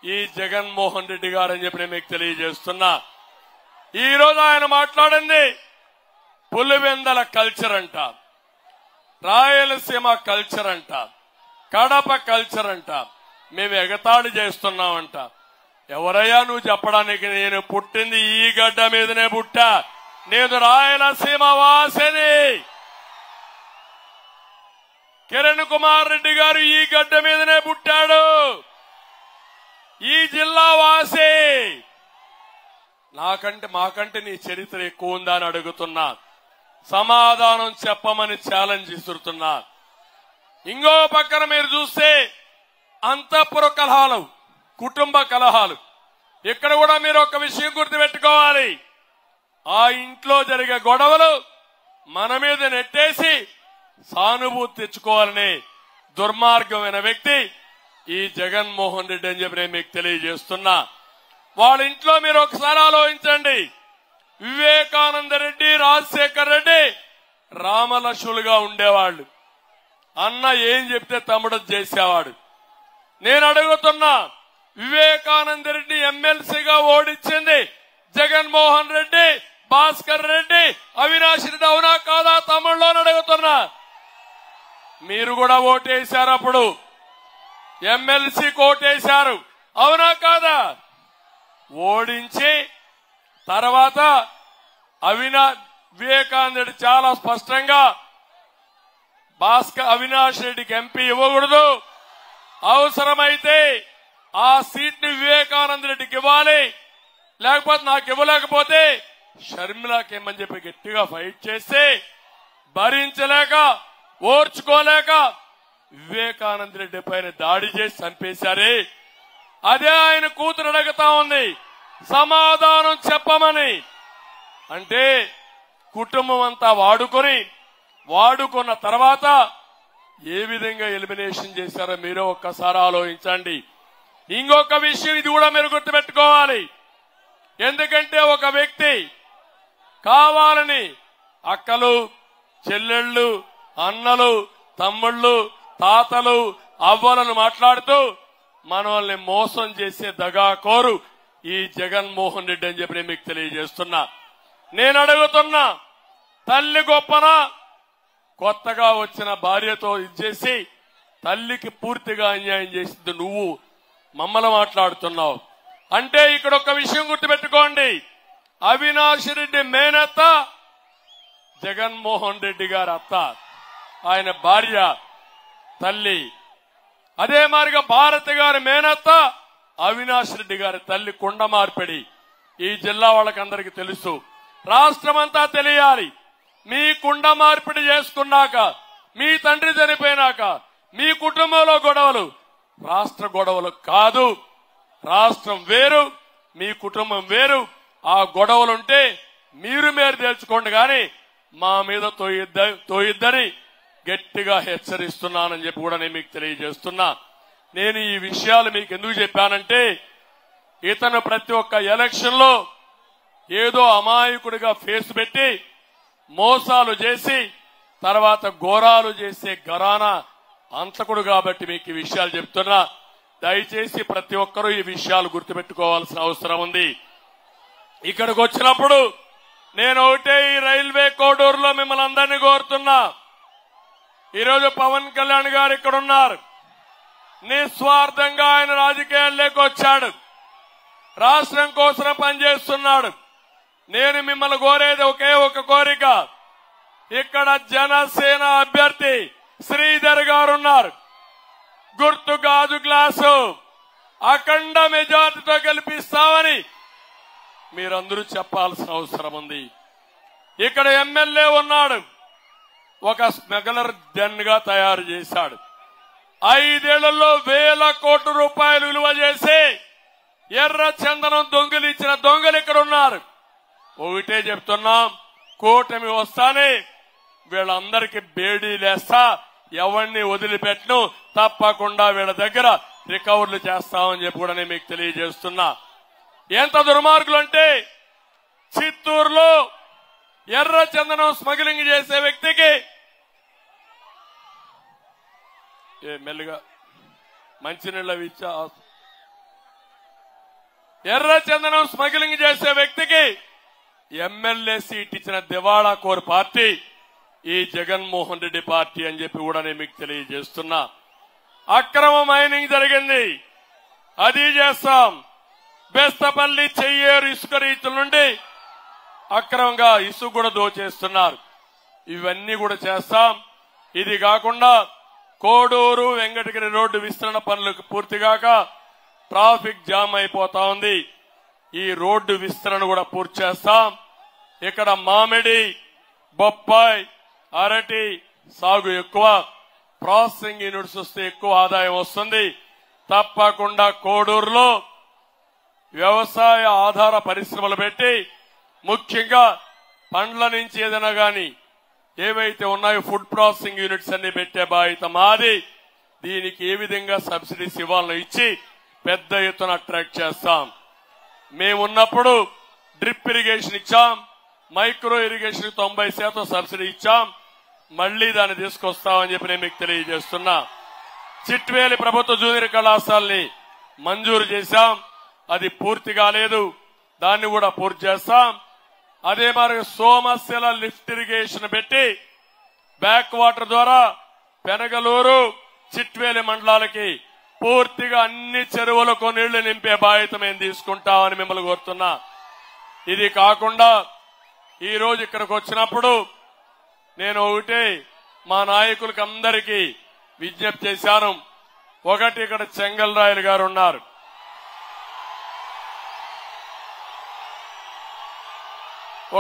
ఈ జగన్మోహన్ రెడ్డి గారు అని చెప్పి నేను మీకు తెలియజేస్తున్నా. ఈ రోజు ఆయన మాట్లాడింది పులివెందల కల్చర్ అంట, రాయలసీమ కల్చర్ అంట, కడప కల్చర్ అంట, మేము ఎగతాళి చేస్తున్నామంట. ఎవరయ్యా నువ్వు చెప్పడానికి? నేను పుట్టింది ఈ గడ్డ మీదనే పుట్టా. నేను రాయలసీమ వాసిని. కిరణ్ కుమార్ రెడ్డి గారు ఈ గడ్డ మీదనే పుట్టాడు. ఈ జిల్లా వాసి. మాకంటే నీ చరిత్ర ఎక్కువ ఉందా అని అడుగుతున్నా. సమాధానం చెప్పమని ఛాలెంజ్ ఇస్తున్నా. ఇంకో పక్కన మీరు చూస్తే అంతఃపుర కలహాలు, కుటుంబ కలహాలు. ఇక్కడ కూడా మీరు ఒక విషయం గుర్తుపెట్టుకోవాలి. ఆ ఇంట్లో జరిగే గొడవలు మన మీద నెట్టేసి సానుభూతి తెచ్చుకోవాలని దుర్మార్గమైన వ్యక్తి ఈ జగన్మోహన్ రెడ్డి అని చెప్పి నేను మీకు తెలియజేస్తున్నా. వాళ్ళ ఇంట్లో మీరు ఒకసారి ఆలోచించండి. వివేకానంద రెడ్డి, రాజశేఖర్ రెడ్డి రామలక్ష్ములుగా ఉండేవాళ్లు. అన్న ఏం చెప్తే తమ్ముడు చేసేవాడు. నేను అడుగుతున్నా, వివేకానంద రెడ్డి ఎమ్మెల్సీగా ఓడించింది జగన్మోహన్ రెడ్డి, భాస్కర్ రెడ్డి, అవినాష్ రెడ్డి అవునా కాదా తమ్ముళ్ళు అని అడుగుతున్నా. మీరు కూడా ఓటేశారు. అప్పుడు ఎమ్మెల్సీకి ఓటేశారు అవునా కాదా? ఓడించి తర్వాత వివేకానంద రెడ్డి చాలా స్పష్టంగా అవినాష్ రెడ్డికి ఎంపీ ఇవ్వకూడదు, అవసరమైతే ఆ సీట్ ని వివేకానంద రెడ్డికి ఇవ్వాలి, లేకపోతే నాకు ఇవ్వలేకపోతే షర్మిలాకి ఇమ్మని చెప్పి గట్టిగా ఫైట్ చేసి భరించలేక ఓర్చుకోలేక వివేకానంద రెడ్డి పైన దాడి చేసి చంపేశారే. అదే ఆయన కూతురు అడుగుతా ఉంది సమాధానం చెప్పమని. అంటే కుటుంబం అంతా వాడుకున్న తర్వాత ఏ విధంగా ఎలిమినేషన్ చేశారో మీరు ఒక్కసారి ఆలోచించండి. ఇంకొక విషయం ఇది కూడా మీరు గుర్తుపెట్టుకోవాలి. ఎందుకంటే ఒక వ్యక్తి కావాలని అక్కలు, చెల్లెళ్ళు, అన్నలు, తమ్ముళ్ళు, తాతలు, అవ్వలను మాట్లాడుతూ మనల్ని మోసం చేసే దగాకోరు ఈ జగన్మోహన్ రెడ్డి అని చెప్పి మీకు తెలియజేస్తున్నా. నేను అడుగుతున్నా, తల్లి గొప్పనా? కొత్తగా వచ్చిన భార్యతో ఇచ్చేసి తల్లికి పూర్తిగా అన్యాయం చేసింది నువ్వు. మమ్మల్ని మాట్లాడుతున్నావు అంటే ఇక్కడ ఒక విషయం గుర్తుపెట్టుకోండి. అవినాష్ రెడ్డి మేనత్త జగన్మోహన్ రెడ్డి గారి అత్త, ఆయన భార్య తల్లి. అదే మాదిరిగా భారతి గారి మేనత్త అవినాష్ రెడ్డి గారి తల్లి కుండ మార్పిడి. ఈ జిల్లా వాళ్ళకందరికీ తెలుసు, రాష్ట్రమంతా తెలియాలి. మీ కుండ మార్పిడి చేసుకున్నాక, మీ తండ్రి చనిపోయినాక మీ కుటుంబంలో గొడవలు రాష్ట్ర గొడవలు కాదు. రాష్ట్రం వేరు, మీ కుటుంబం వేరు. ఆ గొడవలుంటే మీరు తేల్చుకోండి, కానీ మా మీద తోయిద్దని గట్టిగా హెచ్చరిస్తున్నానని చెప్పి కూడా నేను మీకు తెలియజేస్తున్నా. నేను ఈ విషయాలు మీకు ఎందుకు చెప్పానంటే, ఇతను ప్రతి ఒక్క ఎలక్షన్ లో ఏదో అమాయకుడిగా ఫేస్ పెట్టి మోసాలు చేసి తర్వాత ఘోరాలు చేసే ఘరానా అంతకుడు కాబట్టి మీకు ఈ విషయాలు చెప్తున్నా. దయచేసి ప్రతి ఒక్కరూ ఈ విషయాలు గుర్తుపెట్టుకోవాల్సిన అవసరం ఉంది. ఇక్కడికి వచ్చినప్పుడు నేను ఒకటే ఈ రైల్వే కోడూరులో మిమ్మల్ని అందరినీ కోరుతున్నా. ఈరోజు పవన్ కళ్యాణ్ గారు ఇక్కడ ఉన్నారు. నిస్వార్థంగా ఆయన రాజకీయాల్లోకి వచ్చాడు, రాష్ట్రం కోసం పనిచేస్తున్నాడు. నేను మిమ్మల్ని కోరేది ఒకే ఒక కోరిక, ఇక్కడ జనసేన అభ్యర్థి శ్రీధర్ గారు ఉన్నారు. గుర్తు గాజు గ్లాసు అఖండ మెజార్టీతో గెలిపిస్తామని మీరందరూ చెప్పాల్సిన అవసరం ఉంది. ఇక్కడ ఎమ్మెల్యే ఉన్నాడు, ఒక స్మగ్లర్ డెన్ గా తయారు చేశాడు. 5 ఏళ్లలో వేల కోట్ల రూపాయలు విలువ చేసి ఎర్ర చందనం దొంగలు ఇచ్చిన దొంగలు ఇక్కడ ఉన్నారు. ఒకటే చెప్తున్నాం, కూటమి వస్తానే వీళ్ళందరికీ బేడీలేస్తా, ఎవరిని వదిలిపెట్టను, తప్పకుండా వీళ్ళ దగ్గర రికవర్లు చేస్తామని చెప్పి కూడా నేను మీకు తెలియజేస్తున్నా. ఎంత దుర్మార్గులు అంటే చిత్తూరులో ఎర్ర చందనం స్మగ్లింగ్ చేసే వ్యక్తికి మెల్లిగా మంచినీళ్ళ ఇచ్చా, ఎర్ర చందనం స్మగ్లింగ్ చేసే వ్యక్తికి ఎమ్మెల్యే సీట్ ఇచ్చిన దివాళా కోర్ పార్టీ ఈ జగన్మోహన్ రెడ్డి పార్టీ అని చెప్పి కూడా నేను మీకు తెలియజేస్తున్నా. అక్రమ మైనింగ్ జరిగింది, అది చేస్తాం. బెస్తపల్లి చెయ్యేరు ఇసుక రీతుల నుండి అక్రమంగా ఇసుక కూడా దోచేస్తున్నారు, ఇవన్నీ కూడా చేస్తాం. ఇది కాకుండా కోడూరు వెంకటగిరి రోడ్డు విస్తరణ పనులు పూర్తిగాక ట్రాఫిక్ జామ్ అయిపోతా ఉంది. ఈ రోడ్డు విస్తరణ కూడా పూర్తి చేస్తాం. ఇక్కడ మామిడి, బొప్పాయి, అరటి సాగు ఎక్కువ, ప్రాసెసింగ్ యూనిట్స్ వస్తే ఎక్కువ ఆదాయం వస్తుంది. తప్పకుండా కోడూరులో వ్యవసాయ ఆధార పరిశ్రమలు పెట్టి, ముఖ్యంగా పండ్ల నుంచి ఏదైనా గాని ఏవైతే ఉన్నాయో ఫుడ్ ప్రాసెసింగ్ యూనిట్స్ అన్ని పెట్టే బాధ్యత మాది. దీనికి ఏ విధంగా సబ్సిడీస్ ఇవ్వాలని ఇచ్చి పెద్ద ఎత్తున అట్రాక్ట్ చేస్తాం. మేమున్నప్పుడు డ్రిప్ ఇరిగేషన్ ఇచ్చాం, మైక్రో ఇరిగేషన్ 90% సబ్సిడీ ఇచ్చాం. మళ్లీ దాన్ని తీసుకొస్తామని చెప్పి నేను మీకు తెలియజేస్తున్నా. చిట్వేలి ప్రభుత్వ జూనియర్ కళాశాలని మంజూరు చేశాం, అది పూర్తి కాలేదు, దాన్ని కూడా పూర్తి చేస్తాం. అదే మరి సోమశిల లిఫ్ట్ ఇరిగేషన్ పెట్టి బ్యాక్ వాటర్ ద్వారా పెనగలూరు, చిట్వేలి మండలాలకి పూర్తిగా అన్ని చెరువులకు నీళ్లు నింపే బాధ్యత మేము తీసుకుంటామని మిమ్మల్ని కోరుతున్నా. ఇది కాకుండా ఈ రోజు ఇక్కడికి వచ్చినప్పుడు నేను ఒకటే మా నాయకులకు అందరికీ విజ్ఞప్తి చేశాను. ఒకటి, ఇక్కడ చెంగల్రాయలు గారు ఉన్నారు,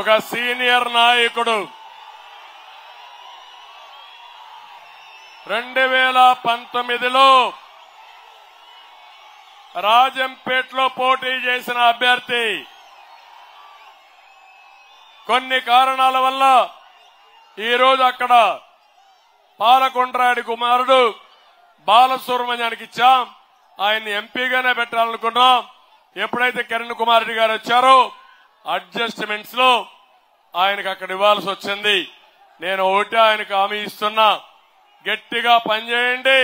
ఒక సీనియర్ నాయకుడు. 2019లో రాజంపేటలో పోటీ చేసిన అభ్యర్థి కొన్ని కారణాల వల్ల ఈరోజు అక్కడ పాలకొండరాయుడి కుమారుడు బాలసుబ్రహ్మణ్యానికి ఇచ్చాం. ఆయన్ని ఎంపీగానే పెట్టాలనుకున్నాం. ఎప్పుడైతే కిరణ్ కుమార్ రెడ్డి గారు వచ్చారో అడ్జస్ట్మెంట్స్ లో ఆయనకు అక్కడ ఇవ్వాల్సి వచ్చింది. నేను ఒకటి ఆయనకు హామీ ఇస్తున్నా, గట్టిగా పనిచేయండి,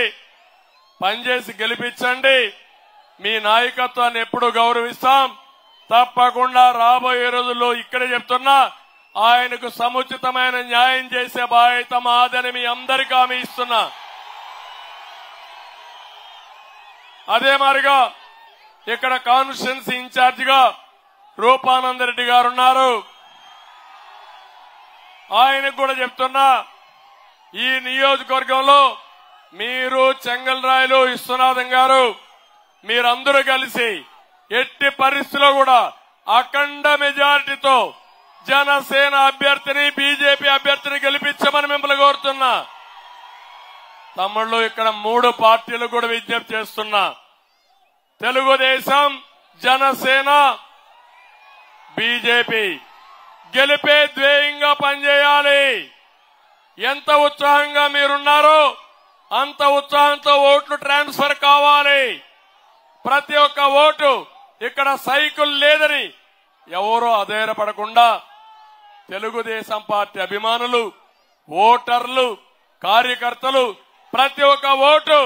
పనిచేసి గెలిపించండి. మీ నాయకత్వాన్ని ఎప్పుడు గౌరవిస్తాం. తప్పకుండా రాబోయే రోజుల్లో ఇక్కడే చెప్తున్నా, ఆయనకు సముచితమైన న్యాయం చేసే బాధ్యత మాదని మీ అందరికీ హామీ ఇస్తున్నా. అదే మాదిరిగా ఇక్కడ కాన్స్టిట్యున్సీ ఇన్ఛార్జిగా రూపానందరెడ్డి గారు ఉన్నారు. ఆయనకు కూడా చెప్తున్నా, ఈ నియోజకవర్గంలో మీరు చెంగల్రాయలు, విశ్వనాథం గారు మీరందరూ కలిసి ఎట్టి పరిస్థితుల్లో కూడా అఖండ మెజారిటీతో జనసేన అభ్యర్థిని, బీజేపీ అభ్యర్థిని గెలిపించమని మిమ్మల్ని కోరుతున్నా. తమ్ముళ్ళు, ఇక్కడ 3 పార్టీలు కూడా విజ్ఞప్తి చేస్తున్నా. తెలుగుదేశం, జనసేన, బీజేపీ గెలిపే ధ్యేయంగా పనిచేయాలి. ఎంత ఉత్సాహంగా మీరున్నారో అంత ఉత్సాహంతో ఓట్లు ట్రాన్స్ఫర్ కావాలి. ప్రతి ఒక్క ఓటు ఇక్కడ సైకిల్ లేదని ఎవరూ అధైర్యపడకుండా తెలుగుదేశం పార్టీ అభిమానులు, ఓటర్లు, కార్యకర్తలు ప్రతి ఒక్క ఓటు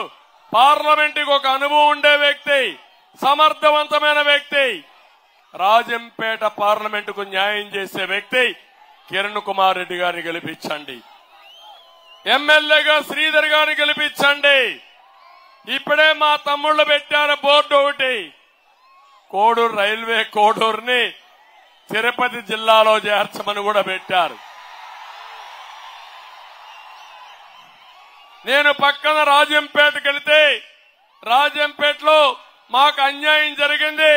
పార్లమెంటుకు ఒక అనుభవం ఉండే వ్యక్తి, సమర్థవంతమైన వ్యక్తి, రాజంపేట పార్లమెంటుకు న్యాయం చేసే వ్యక్తి కిరణ్ కుమార్ రెడ్డి గారిని గెలిపించండి. ఎమ్మెల్యేగా శ్రీధర్ గారిని గెలిపించండి. ఇప్పుడే మా తమ్ముళ్లు పెట్టారు బోర్డు ఒకటి, కోడూరు రైల్వే కోడూరుని తిరుపతి జిల్లాలో చేర్చమని కూడా పెట్టారు. నేను పక్కన రాజంపేటకి వెళితే రాజంపేటలో మాకు అన్యాయం జరిగింది,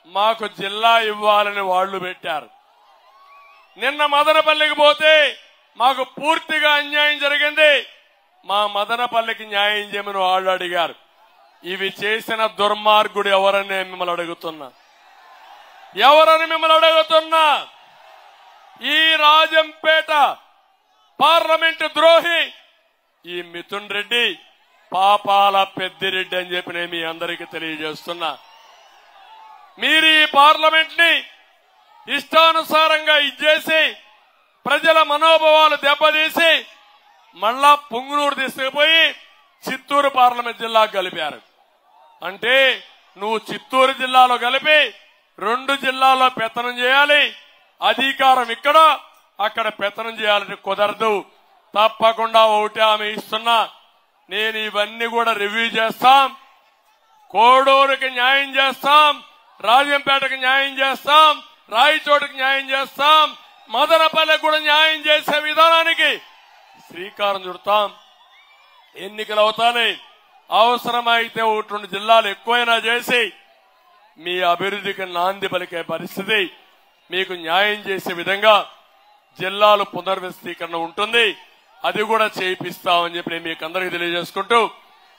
మాకు జిల్లా ఇవ్వాలని వాళ్లు పెట్టారు. నిన్న మదనపల్లికి పోతే మాకు పూర్తిగా అన్యాయం జరిగింది, మా మదనపల్లికి న్యాయం చేయమని వాళ్ళు అడిగారు. ఇవి చేసిన దుర్మార్గుడు ఎవరని మిమ్మల్ని అడుగుతున్నా, ఎవరని మిమ్మల్ని అడుగుతున్నా. ఈ రాజంపేట పార్లమెంటు ద్రోహి ఈ మిథున్ రెడ్డి పాపాల పెద్దిరెడ్డి అని చెప్పి నేను మీ అందరికీ తెలియజేస్తున్నా. మీరు ఈ పార్లమెంట్ ని ఇష్టానుసారంగా ఇచ్చేసి ప్రజల మనోభావాలు దెబ్బతీసి మళ్ళా పుంగునూరు తీసుకుపోయి చిత్తూరు పార్లమెంట్ జిల్లాకు కలిపారు. అంటే నువ్వు చిత్తూరు జిల్లాలో కలిపి 2 జిల్లాల్లో పెత్తనం చేయాలి, అధికారం ఇక్కడ అక్కడ పెత్తనం చేయాలని కుదరదు. తప్పకుండా ఒకటి ఆమె ఇస్తున్నా, నేను ఇవన్నీ కూడా రివ్యూ చేస్తాం. కోడూరుకి న్యాయం చేస్తాం, రాజంపేటకి న్యాయం చేస్తాం, రాయచోటికి న్యాయం చేస్తాం, మదనపల్లికి కూడా న్యాయం చేసే విధానానికి శ్రీకారం చుడతాం. ఎన్నికలు అవుతాయి, అవసరమైతే 1-2 జిల్లాలు ఎక్కువైనా చేసి మీ అభివృద్ధికి నాంది పలికే పరిస్థితి, మీకు న్యాయం చేసే విధంగా జిల్లాలు పునర్వ్యవస్థీకరణ ఉంటుంది, అది కూడా చేయిస్తామని చెప్పి నేను మీకు అందరికీ తెలియజేసుకుంటూ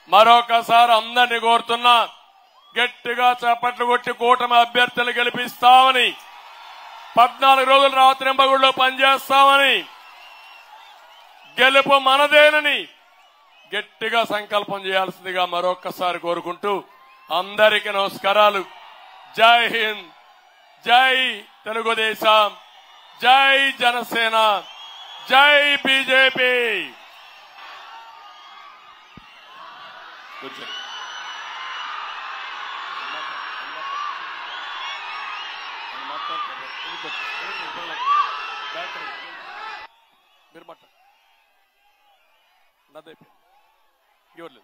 మరొకసారి అందరినీ కోరుతున్నా, గట్టిగా చప్పట్లు కొట్టి కూటమి అభ్యర్థులు గెలిపిస్తామని, 14 రోజులు రాత్రింబగుళ్ళో పనిచేస్తామని, గెలుపు మనదేనని గట్టిగా సంకల్పం చేయాల్సిందిగా మరొక్కసారి కోరుకుంటూ అందరికీ నమస్కారాలు. జై హింద్, జై తెలుగుదేశం, జై జనసేన, జై బీజేపీ. మీరు మాట నాదైపోయింది, ఇంకెవరు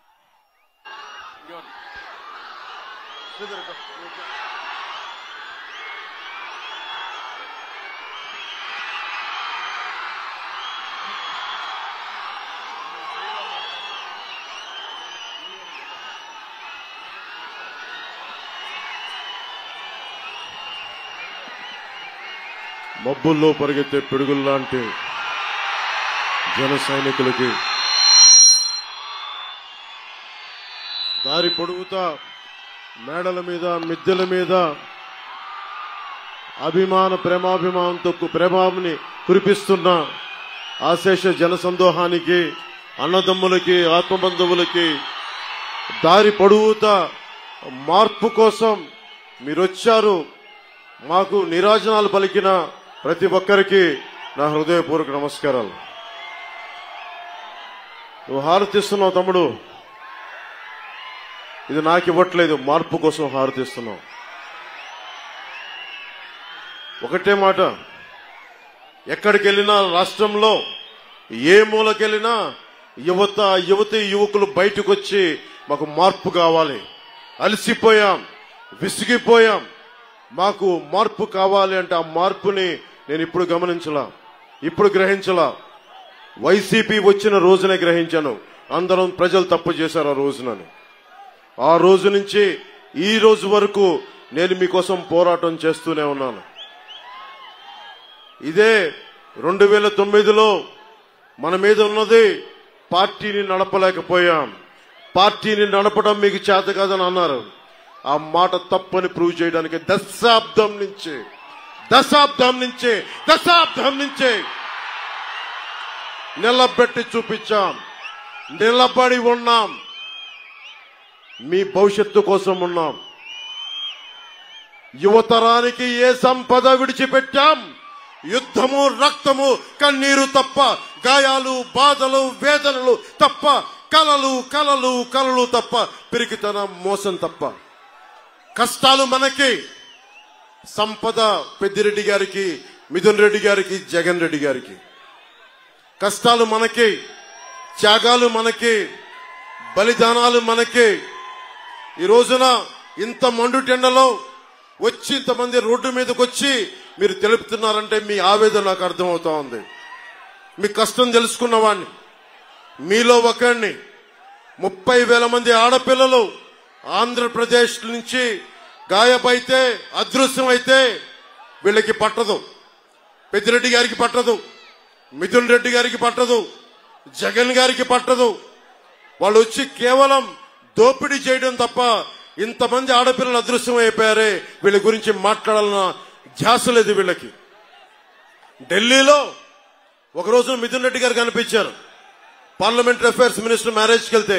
మబ్బుల్లో పరిగెత్తే పిడుగుల్లాంటి జన సైనికులకి దారి పొడుగుతా మేడల మీద మిద్దెల మీద ప్రేమాభిమానంతో ప్రేమాన్ని కురిపిస్తున్న ఆశేష జనసందోహానికి, అన్నదమ్ములకి, ఆత్మబంధువులకి దారి పొడుగుతా మార్పు కోసం మీరొచ్చారు. మాకు నీరాజనాలు పలికిన ప్రతి ఒక్కరికి నా హృదయపూర్వక నమస్కారాలు. నువ్వు హారతిస్తున్నావు తమ్ముడు, ఇది నాకు ఇవ్వట్లేదు, మార్పు కోసం హారతిస్తున్నావు. ఒకటే మాట, ఎక్కడికి వెళ్ళినా రాష్ట్రంలో ఏ మూలకెళ్ళినా యువతి యువకులు బయటకు వచ్చి మాకు మార్పు కావాలి, అలసిపోయాం, విసిగిపోయాం, మాకు మార్పు కావాలి అంటే ఆ మార్పుని నేను ఇప్పుడు గమనించలా, ఇప్పుడు గ్రహించలా. వైసీపీ వచ్చిన రోజునే గ్రహించాను, అందరం ప్రజలు తప్పు చేశారు ఆ రోజునని. ఆ రోజు నుంచి ఈ రోజు వరకు నేను మీకోసం పోరాటం చేస్తూనే ఉన్నాను. ఇదే 2009లో మన మీద ఉన్నది పార్టీని నడపలేకపోయాం, పార్టీని నడపడం మీకు చేత కాదని అన్నారు. ఆ మాట తప్పని ప్రూవ్ చేయడానికి దశాబ్దం నుంచి నిలబెట్టి చూపించాం, నిలబడి ఉన్నాం, మీ భవిష్యత్తు కోసం ఉన్నాం. యువతరానికి ఏ సంపద విడిచిపెట్టాం? యుద్ధము, రక్తము, కన్నీరు తప్ప, గాయాలు, బాధలు, వేదనలు తప్ప, కలలు తప్ప, పిరికితనం, మోసం తప్ప. కష్టాలు మనకి, సంపద పెద్దిరెడ్డి గారికి, మిథున్ రెడ్డి గారికి, జగన్ రెడ్డి గారికి. కష్టాలు మనకి, త్యాగాలు మనకి, బలిదానాలు మనకి. ఈ రోజున ఇంత మండుటెండలో వచ్చి ఇంతమంది రోడ్డు మీదకి వచ్చి మీరు తెలుపుతున్నారంటే మీ ఆవేదన నాకు అర్థమవుతా ఉంది. మీ కష్టం తెలుసుకున్నవాడిని, మీలో ఒకరిని 30,000 మంది ఆడపిల్లలు ఆంధ్రప్రదేశ్ నుంచి గాయపైతే అదృశ్యమైతే వీళ్ళకి పట్టదు. పెద్దిరెడ్డి గారికి పట్టదు, మిథున్ రెడ్డి గారికి పట్టదు, జగన్ గారికి పట్టదు. వాళ్ళు వచ్చి కేవలం దోపిడీ చేయడం తప్ప ఇంతమంది ఆడపిల్లలు అదృశ్యం అయిపోయారే వీళ్ళ గురించి మాట్లాడాలన్న ధ్యాస లేదు వీళ్ళకి. ఢిల్లీలో ఒక రోజు మిథున్ రెడ్డి గారు కనిపించారు. పార్లమెంటరీ అఫైర్స్ మినిస్టర్ మ్యారేజ్కి వెళ్తే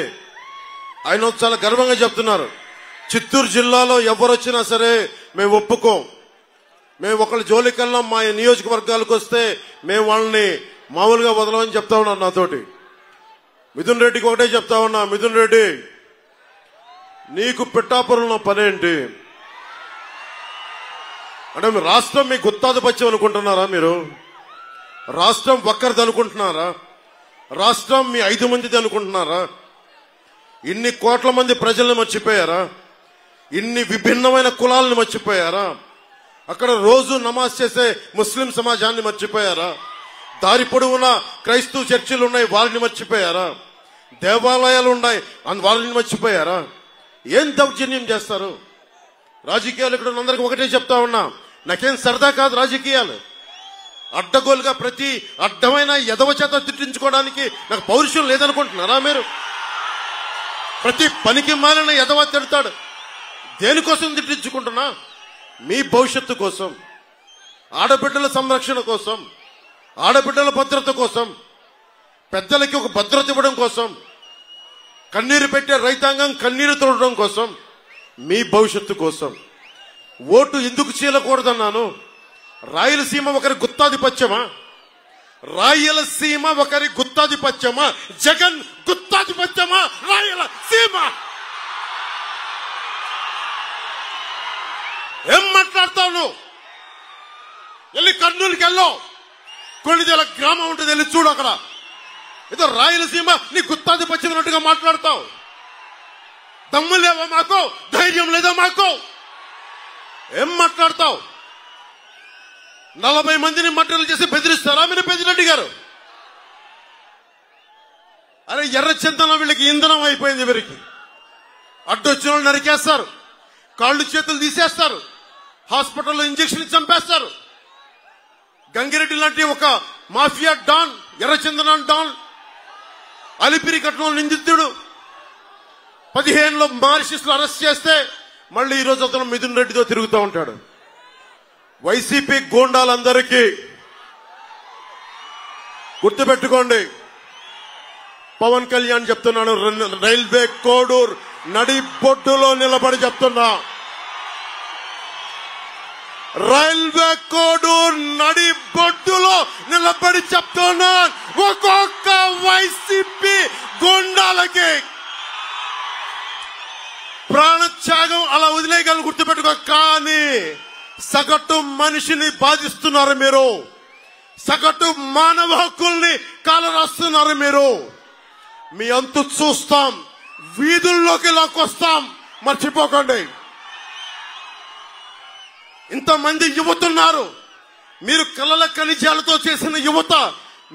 ఆయన చాలా గర్వంగా చెప్తున్నారు, చిత్తూరు జిల్లాలో ఎవరు వచ్చినా సరే మేము ఒప్పుకోం, మేము ఒకళ్ళ జోలికల్లా మా నియోజకవర్గాలకు వస్తే మేము వాళ్ళని మామూలుగా వదలమని చెప్తా ఉన్నారు నాతోటి. మిథున్ రెడ్డికి ఒకటే చెప్తా ఉన్నా, మిథున్ రెడ్డి నీకు పిఠాపురంలో పనేంటి అంటే రాష్ట్రం మీ గుత్తాధిపత్యం అనుకుంటున్నారా? మీరు రాష్ట్రం ఒక్కరిది అనుకుంటున్నారా? రాష్ట్రం మీ 5 మందిది అనుకుంటున్నారా? ఇన్ని కోట్ల మంది ప్రజల్ని మర్చిపోయారా? ఇన్ని విభిన్నమైన కులాలను మర్చిపోయారా? అక్కడ రోజు నమాజ్ చేసే ముస్లిం సమాజాన్ని మర్చిపోయారా? దారి పొడవునా క్రైస్తవ చర్చిలు ఉన్నాయి, వారిని మర్చిపోయారా? దేవాలయాలు ఉన్నాయి, వారిని మర్చిపోయారా? ఏం దౌర్జన్యం చేస్తారు? రాజకీయాలు ఇక్కడ అందరికి ఒకటే చెప్తా ఉన్నా, నాకేం సరదా కాదు రాజకీయాలు. అడ్డగోలుగా ప్రతి అడ్డమైన ఎదవ చేత తిట్టించుకోవడానికి నాకు పౌరుషం లేదనుకుంటున్నారా మీరు? ప్రతి పనికి మాలిన ఎదవ తిడతాడు. దేనికోసం తిట్టించుకుంటున్నా? మీ భవిష్యత్తు కోసం, ఆడబిడ్డల సంరక్షణ కోసం, ఆడబిడ్డల భద్రత కోసం, పెద్దలకి ఒక భద్రత ఇవ్వడం కోసం, కన్నీరు పెట్టే రైతాంగం కన్నీరు తోడడం కోసం, మీ భవిష్యత్తు కోసం. ఓటు ఎందుకు చీలకూడదన్నాను? రాయలసీమ ఒకరి గుత్తాధిపత్యమా? రాయలసీమ ఒకరి గుత్తాధిపత్యమా? జగన్ గుత్తాధిపత్యమా? రాయలసీమ ఏం మాట్లాడతావు నువ్వు? వెళ్ళి కర్నూలుకి వెళ్ళావు, కొన్నిదేళ్ళ గ్రామం ఉంటుంది, వెళ్ళి చూడు. అక్కడ ఏదో రాయలసీమ నీ గుత్తాధిపత్యం అన్నట్టుగా మాట్లాడతావు. దమ్ము లేవా మాకు? ధైర్యం లేదా మాకు? ఏం మాట్లాడతావు? 40 మందిని మట్టలు చేసి బెదిరిస్తారా మీరు? పెద్దిరెడ్డి గారు అరే ఎర్ర చింతన వీళ్ళకి ఇంధనం అయిపోయింది. వీరికి అడ్డొచ్చిన వాళ్ళు నరికేస్తారు, కాళ్ళు చేతులు తీసేస్తారు, హాస్పిటల్లో ఇంజక్షన్ చంపేస్తారు. గంగిరెడ్డి లాంటి ఒక మాఫియా డాన్, ఎర్రచందన డాన్, అలిపిరి కట్నం నిందితుడు 15లో మారిషస్ లో అరెస్ట్ చేస్తే మళ్ళీ ఈ రోజు అతను మిథున్ రెడ్డితో తిరుగుతూ ఉంటాడు. వైసీపీ గూండాలందరికీ గుర్తుపెట్టుకోండి, పవన్ కళ్యాణ్ చెప్తున్నాను, రైల్వే కోడూరు నడి బొడ్డులో నిలబడి చెప్తున్నా, రైల్వే కోడూరు నడి బొడ్డులో నిలబడి చెప్తున్నా, ఒక్కొక్క వైసీపీ గూండాలకి ప్రాణత్యాగం అలా వదిలేయగలను, గుర్తుపెట్టుకో. కానీ సగటు మనిషిని బాధిస్తున్నారు మీరు, సగటు మానవ హక్కుల్ని కాలరాస్తున్నారు మీరు. మీ అంతు చూస్తాం, వీధుల్లోకి లాక్కొస్తాం, మర్చిపోకండి. ఇంతమంది యువతున్నారు, మీరు కలల ఖనిజాలతో చేసిన యువత.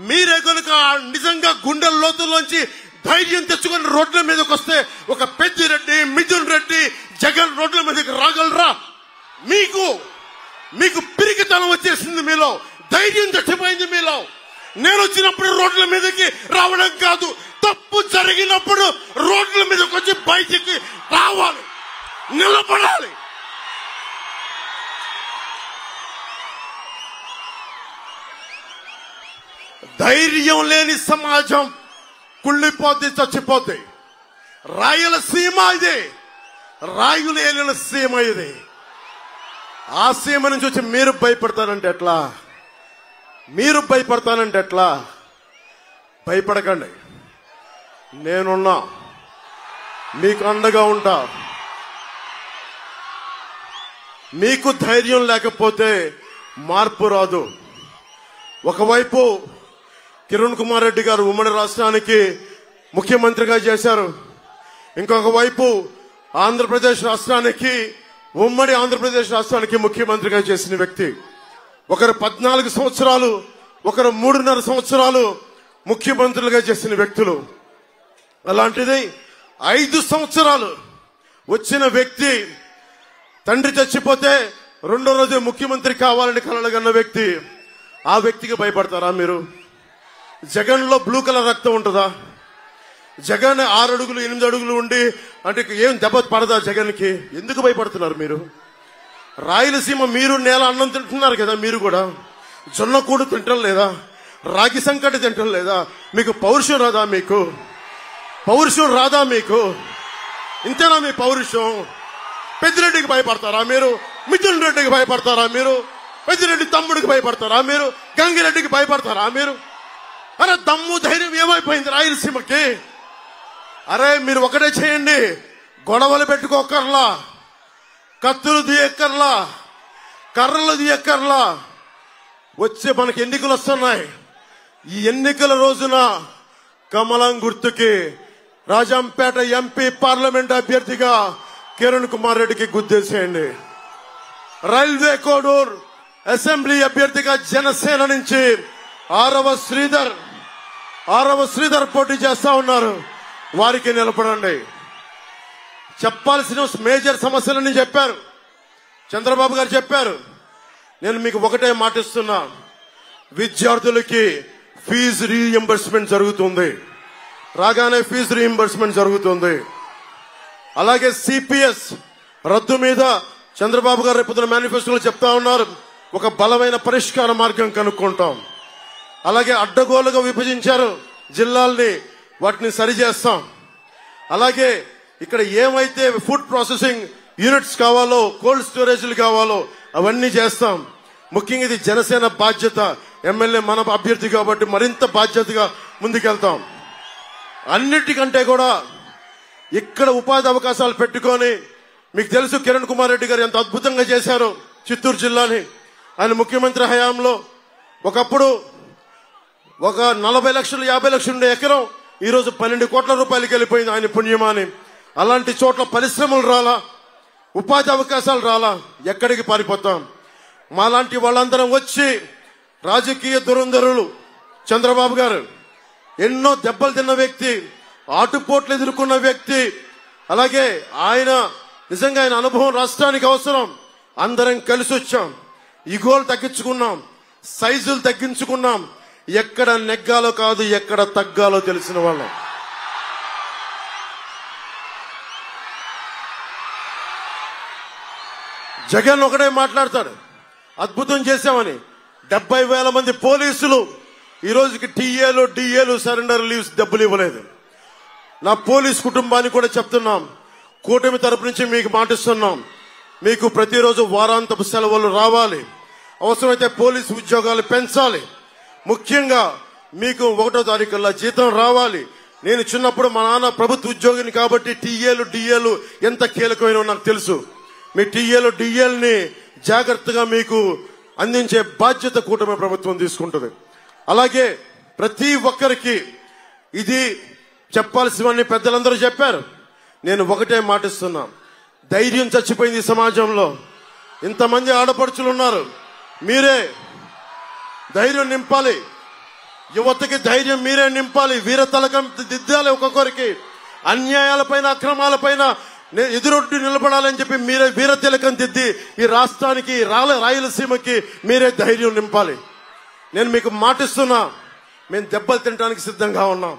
మీరే కనుక నిజంగా గుండెల లోతుల్లోంచి ధైర్యం తెచ్చుకుని రోడ్ల మీదకి వస్తే ఒక పెద్దిరెడ్డి, మిథున్ రెడ్డి, జగన్ రోడ్ల మీదకి రాగలరా? మీకు పిరికితనం వచ్చేసింది, మీలో ధైర్యం చచ్చిపోయింది. మీలో నేను వచ్చినప్పుడు రోడ్ల మీదకి రావడం కాదు, తప్పు జరిగినప్పుడు రోడ్ల మీదకి వచ్చి బయటికి రావాలి, నిలబడాలి. ధైర్యం లేని సమాజం కుళ్ళిపోద్ది, చచ్చిపోద్ది. రాయలసీమ ఇది, రాయులేలిన సీమ ఇది. ఆ సీమ నుంచి వచ్చి మీరు భయపడతానంటే ఎట్లా? మీరు భయపడతానంటే ఎట్లా? భయపడకండి, నేనున్నా, మీకు అండగా ఉంటా. మీకు ధైర్యం లేకపోతే మార్పు రాదు. ఒకవైపు కిరణ్ కుమార్ రెడ్డి గారు ఉమ్మడి రాష్ట్రానికి ముఖ్యమంత్రిగా చేశారు, ఇంకొక వైపు ఆంధ్రప్రదేశ్ రాష్ట్రానికి, ఉమ్మడి ఆంధ్రప్రదేశ్ రాష్ట్రానికి ముఖ్యమంత్రిగా చేసిన వ్యక్తి. ఒకరు 14 సంవత్సరాలు, ఒకరు 3.5 సంవత్సరాలు ముఖ్యమంత్రులుగా చేసిన వ్యక్తులు. అలాంటిది 5 సంవత్సరాలు వచ్చిన వ్యక్తి తండ్రి చచ్చిపోతే రెండో రోజు ముఖ్యమంత్రి కావాలని కలలుగన్న వ్యక్తి. ఆ వ్యక్తికి భయపడతారా మీరు? జగన్ లో బ్లూ కలర్ రక్తం ఉంటుందా? జగన్ 6 అడుగులు 8 అడుగులు ఉండి అంటే ఏం దెబ్బ పడదా జగన్ కి? ఎందుకు భయపడుతున్నారు మీరు? రాయలసీమ మీరు నేల అన్నం తింటున్నారు కదా, మీరు కూడా జొన్న కూడు తింటం లేదా? రాగి సంకటి తింటం లేదా? మీకు పౌరుషం రాదా? మీకు పౌరుషం రాదా? మీకు ఇంతేనా మీ పౌరుషం? పెద్దిరెడ్డికి భయపడతారా మీరు? మిథున్ రెడ్డికి భయపడతారా మీరు? పెద్దిరెడ్డి తమ్ముడికి భయపడతారా మీరు? గంగిరెడ్డికి భయపడతారా మీరు? అరే దమ్ము ధైర్యం ఏమైపోయింది రాయలసీమకి? అరే మీరు ఒకటే చేయండి, గొడవలు పెట్టుకోకర్లా, కత్తులు తీయక్కర్లా, కర్రలు తీయక్కర్లా. వచ్చే మనకి ఎన్నికలు వస్తున్నాయి. ఈ ఎన్నికల రోజున కమలం గుర్తుకి రాజంపేట ఎంపీ పార్లమెంట్ అభ్యర్థిగా కిరణ్ కుమార్ రెడ్డికి గుద్దేసేయండి. రైల్వే కోడూర్ అసెంబ్లీ అభ్యర్థిగా జనసేన నుంచి ఆరవ శ్రీధర్ పోటీ చేస్తా ఉన్నారు. వారికి నిలబడండి. చెప్పాల్సిన మేజర్ సమస్యలని చెప్పారు, చంద్రబాబు గారు చెప్పారు. నేను మీకు ఒకటే మాటిస్తున్నా, విద్యార్థులకి ఫీజు రీఎంబర్స్మెంట్ జరుగుతుంది. రాగానే ఫీజు రీఎంబర్స్మెంట్ జరుగుతుంది. అలాగే సిపిఎస్ రద్దు మీద చంద్రబాబు గారు రేపు మేనిఫెస్టోలో చెప్తా ఉన్నారు, ఒక బలమైన పరిష్కార మార్గం కనుక్కుంటాం. అలాగే అడ్డగోలుగా విభజించారు జిల్లాల్ని, వాటిని సరిచేస్తాం. అలాగే ఇక్కడ ఏమైతే ఫుడ్ ప్రాసెసింగ్ యూనిట్స్ కావాలో, కోల్డ్ స్టోరేజ్లు కావాలో అవన్నీ చేస్తాం. ముఖ్యంగా ఇది జనసేన బాధ్యత. ఎమ్మెల్యే మన అభ్యర్థి కాబట్టి మరింత బాధ్యతగా ముందుకెళ్తాం. అన్నిటికంటే కూడా ఇక్కడ ఉపాధి అవకాశాలు పెట్టుకొని, మీకు తెలుసు కిరణ్ కుమార్ రెడ్డి గారు ఎంత అద్భుతంగా చేశారు చిత్తూరు జిల్లాని. ఆయన ముఖ్యమంత్రి హయాంలో ఒకప్పుడు ఒక 40 లక్షలు 50 లక్షలు ఉండే ఎకరం ఈరోజు 12 కోట్ల రూపాయలకి వెళ్ళిపోయింది ఆయన పుణ్యమాని. అలాంటి చోట్ల పరిశ్రమలు రాలా, ఉపాధి అవకాశాలు రాలా, ఎక్కడికి పారిపోతాం? మాలాంటి వాళ్ళందరం వచ్చి రాజకీయ దురంధరులు చంద్రబాబు గారు ఎన్నో దెబ్బలు తిన్న వ్యక్తి, ఆటుపోట్లు ఎదుర్కొన్న వ్యక్తి. అలాగే ఆయన నిజంగా ఆయన అనుభవం రాష్ట్రానికి అవసరం. అందరం కలిసి వచ్చాం, ఇగోలు తగ్గించుకున్నాం, సైజులు తగ్గించుకున్నాం. ఎక్కడ నెగ్గాలో కాదు, ఎక్కడ తగ్గాలో తెలిసిన వాళ్ళం. జగన్ ఒకటే మాట్లాడతాడు, అద్భుతం చేశామని. 70,000 మంది పోలీసులు ఈ రోజుకి టీఏలు డిఏలు సరెండర్ లీవ్స్ డబ్బులు ఇవ్వలేదు. నా పోలీస్ కుటుంబానికి కూడా చెప్తున్నాం, కూటమి తరపు నుంచి మీకు మాటిస్తున్నాం, మీకు ప్రతిరోజు వారాంతపు సెలవులు రావాలి. అవసరమైతే పోలీసు ఉద్యోగాలు పెంచాలి. ముఖ్యంగా మీకు 1వ తారీఖుల్లో జీతం రావాలి. నేను చిన్నప్పుడు మా నాన్న ప్రభుత్వ ఉద్యోగిని కాబట్టి టీఏలు డిఏలు ఎంత కీలకమైనో నాకు తెలుసు. మీ టీఏలు డిఏల్ని జాగ్రత్తగా మీకు అందించే బాధ్యత కూటమి ప్రభుత్వం తీసుకుంటుంది. అలాగే ప్రతి ఒక్కరికి ఇది చెప్పాల్సినవన్నీ పెద్దలందరూ చెప్పారు. నేను ఒకటే మాటిస్తున్నా, ధైర్యం చచ్చిపోయింది ఈ సమాజంలో. ఇంతమంది ఆడపడుచులు ఉన్నారు, మీరే ధైర్యం నింపాలి. యువతకి ధైర్యం మీరే నింపాలి. వీర తలకం దిద్దాలి. ఒక్కొక్కరికి అన్యాయాలపైన అక్రమాలపైన ఎదురొడ్డి నిలబడాలని చెప్పి మీరే వీర తిలకం దిద్ది ఈ రాష్ట్రానికి రాయలసీమకి మీరే ధైర్యం నింపాలి. నేను మీకు మాటిస్తున్నా, మేము దెబ్బలు తినడానికి సిద్ధంగా ఉన్నాం,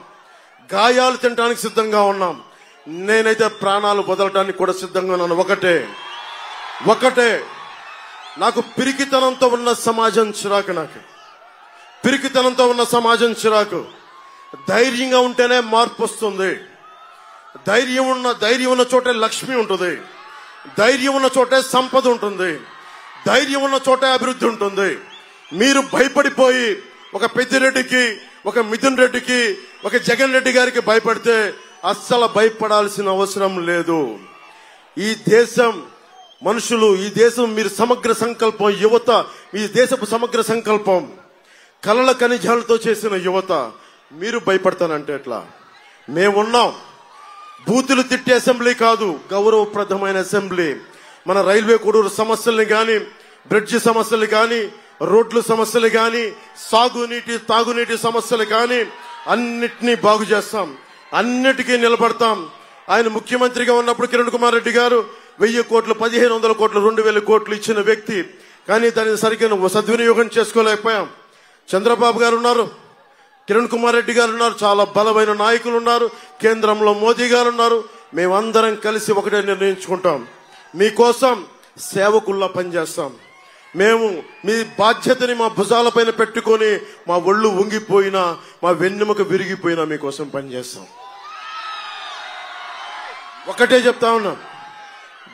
గాయాలు తినడానికి సిద్ధంగా ఉన్నాం. నేనైతే ప్రాణాలు వదలడానికి కూడా సిద్ధంగా ఉన్నాను. ఒకటే నాకు పిరికితనంతో ఉన్న సమాజం చిరాకు. నాకు పిరికితనంతో ఉన్న సమాజం చిరాకు. ధైర్యంగా ఉంటేనే మార్పు వస్తుంది. ధైర్యం ఉన్న చోటే లక్ష్మి ఉంటుంది. ధైర్యం ఉన్న చోటే సంపద ఉంటుంది. ధైర్యం ఉన్న చోటే అభివృద్ధి ఉంటుంది. మీరు భయపడిపోయి ఒక పెద్దిరెడ్డికి, ఒక మిథున్ రెడ్డికి, ఒక జగన్ రెడ్డి గారికి భయపడితే అస్సలు భయపడాల్సిన అవసరం లేదు. ఈ దేశం మనుషులు, ఈ దేశం మీరు సమగ్ర సంకల్పం, యువత ఈ దేశపు సమగ్ర సంకల్పం, కలల ఖనిజాలతో చేసిన యువత. మీరు భయపడతానంటే ఎట్లా? మేమున్నాం. బూతులు తిట్టే అసెంబ్లీ కాదు, గౌరవప్రదమైన అసెంబ్లీ. మన రైల్వే కోడూరు సమస్యల్ని గాని, బ్రిడ్జి సమస్యలు గాని, రోడ్ల సమస్యలు గాని, తాగునీటి సమస్యలు గాని, అన్నిటినీ బాగు చేస్తాం, అన్నిటికీ నిలబడతాం. ఆయన ముఖ్యమంత్రిగా ఉన్నప్పుడు కిరణ్ కుమార్ రెడ్డి గారు 1000 కోట్లు, 1500 కోట్లు, 2000 కోట్లు ఇచ్చిన వ్యక్తి. కానీ దాన్ని సరిగ్గా సద్వినియోగం చేసుకోలేకపోయాం. చంద్రబాబు గారు ఉన్నారు, కిరణ్ కుమార్ రెడ్డి గారు ఉన్నారు, చాలా బలమైన నాయకులు ఉన్నారు, కేంద్రంలో మోదీ గారు ఉన్నారు. మేమందరం కలిసి ఒకటే నిర్ణయించుకుంటాం, మీకోసం సేవకుల్లా పనిచేస్తాం. మేము మీ బాధ్యతని మా భుజాలపైన పెట్టుకొని మా ఒళ్ళు వంగిపోయినా, మా వెన్నెముక విరిగిపోయినా మీకోసం పనిచేస్తాం. ఒకటే చెప్తా ఉన్నాం,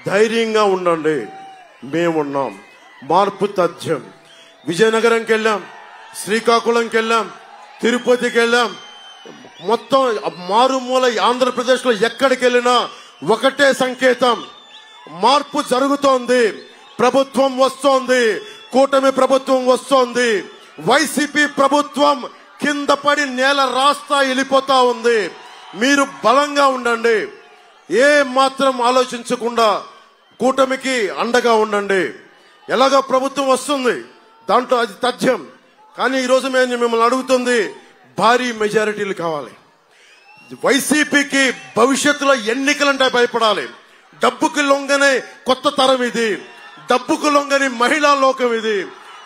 ధైర్యంగా ఉండండి, మేమున్నాం. మార్పు తథ్యం. విజయనగరంకి వెళ్ళాం, శ్రీకాకుళంకి వెళ్ళాం, తిరుపతికి వెళ్ళాం, మొత్తం మారుమూల ఆంధ్రప్రదేశ్ లో ఎక్కడికి వెళ్ళినా ఒకటే సంకేతం, మార్పు జరుగుతోంది, ప్రభుత్వం వస్తోంది, కూటమి ప్రభుత్వం వస్తోంది. వైసీపీ ప్రభుత్వం కింద పడి నేల రాస్తా వెళ్ళిపోతా ఉంది. మీరు బలంగా ఉండండి, ఏ మాత్రం ఆలోచించకుండా కూటమికి అండగా ఉండండి. ఎలాగో ప్రభుత్వం వస్తుంది, దాంట్లో అది తథ్యం. కానీ ఈరోజు మేము మిమ్మల్ని అడుగుతుంది, భారీ మెజారిటీలు కావాలి. వైసీపీకి భవిష్యత్తులో ఎన్నికలంటే భయపడాలి. డబ్బుకు లొంగనే కొత్త తరం ఇది, డబ్బుకు లొంగని మహిళా లోకం ఇది,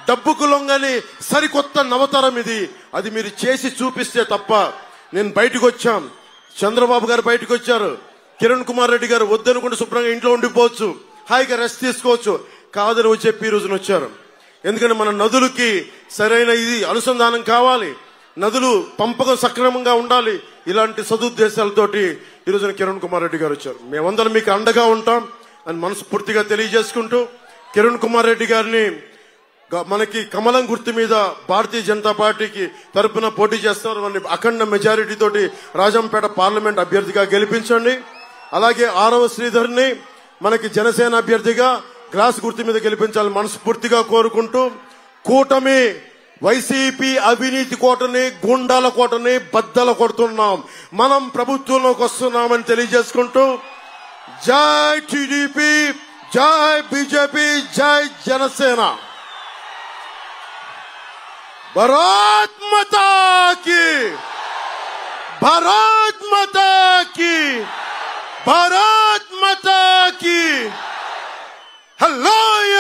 డబ్బుకు లొంగని సరికొత్త నవతరం ఇది. అది మీరు చేసి చూపిస్తే తప్ప. నేను బయటకు వచ్చాం, చంద్రబాబు గారు బయటకు వచ్చారు, కిరణ్ కుమార్ రెడ్డి గారు వద్దనుకుంటే శుభ్రంగా ఇంట్లో ఉండిపోవచ్చు, హాయిగా రెస్ట్ తీసుకోవచ్చు. కాదని చెప్పి ఈ రోజున వచ్చారు. ఎందుకంటే మన నదులకి సరైన ఇది అనుసంధానం కావాలి, నదులు పంపకం సక్రమంగా ఉండాలి. ఇలాంటి సదుద్దేశాలతోటి ఈ రోజున కిరణ్ కుమార్ రెడ్డి గారు వచ్చారు. మేమందరం మీకు అండగా ఉంటాం అని మనస్ఫూర్తిగా తెలియజేసుకుంటూ, కిరణ్ కుమార్ రెడ్డి గారిని మనకి కమలం గుర్తు మీద భారతీయ జనతా పార్టీకి తరపున పోటీ చేస్తున్నారు. అఖండ మెజారిటీ తోటి రాజంపేట పార్లమెంట్ అభ్యర్థిగా గెలిపించండి. అలాగే 6వ శ్రీధర్ని మనకి జనసేన అభ్యర్థిగా గ్లాస్ గుర్తు మీద గెలిపించాలని మనస్ఫూర్తిగా కోరుకుంటూ, కూటమి వైసీపీ అవినీతి కోటని, గుండాల కోటని బద్దల కొడుతున్నాం, మనం ప్రభుత్వంలోకి వస్తున్నామని తెలియజేసుకుంటూ, జై టీడీపీ, జై బీజేపీ, జై జనసేన. భారత్ మాతా కీ, భారత్ మాతా కీ, భారత్ మాతా కీ. హల్లెలూయా.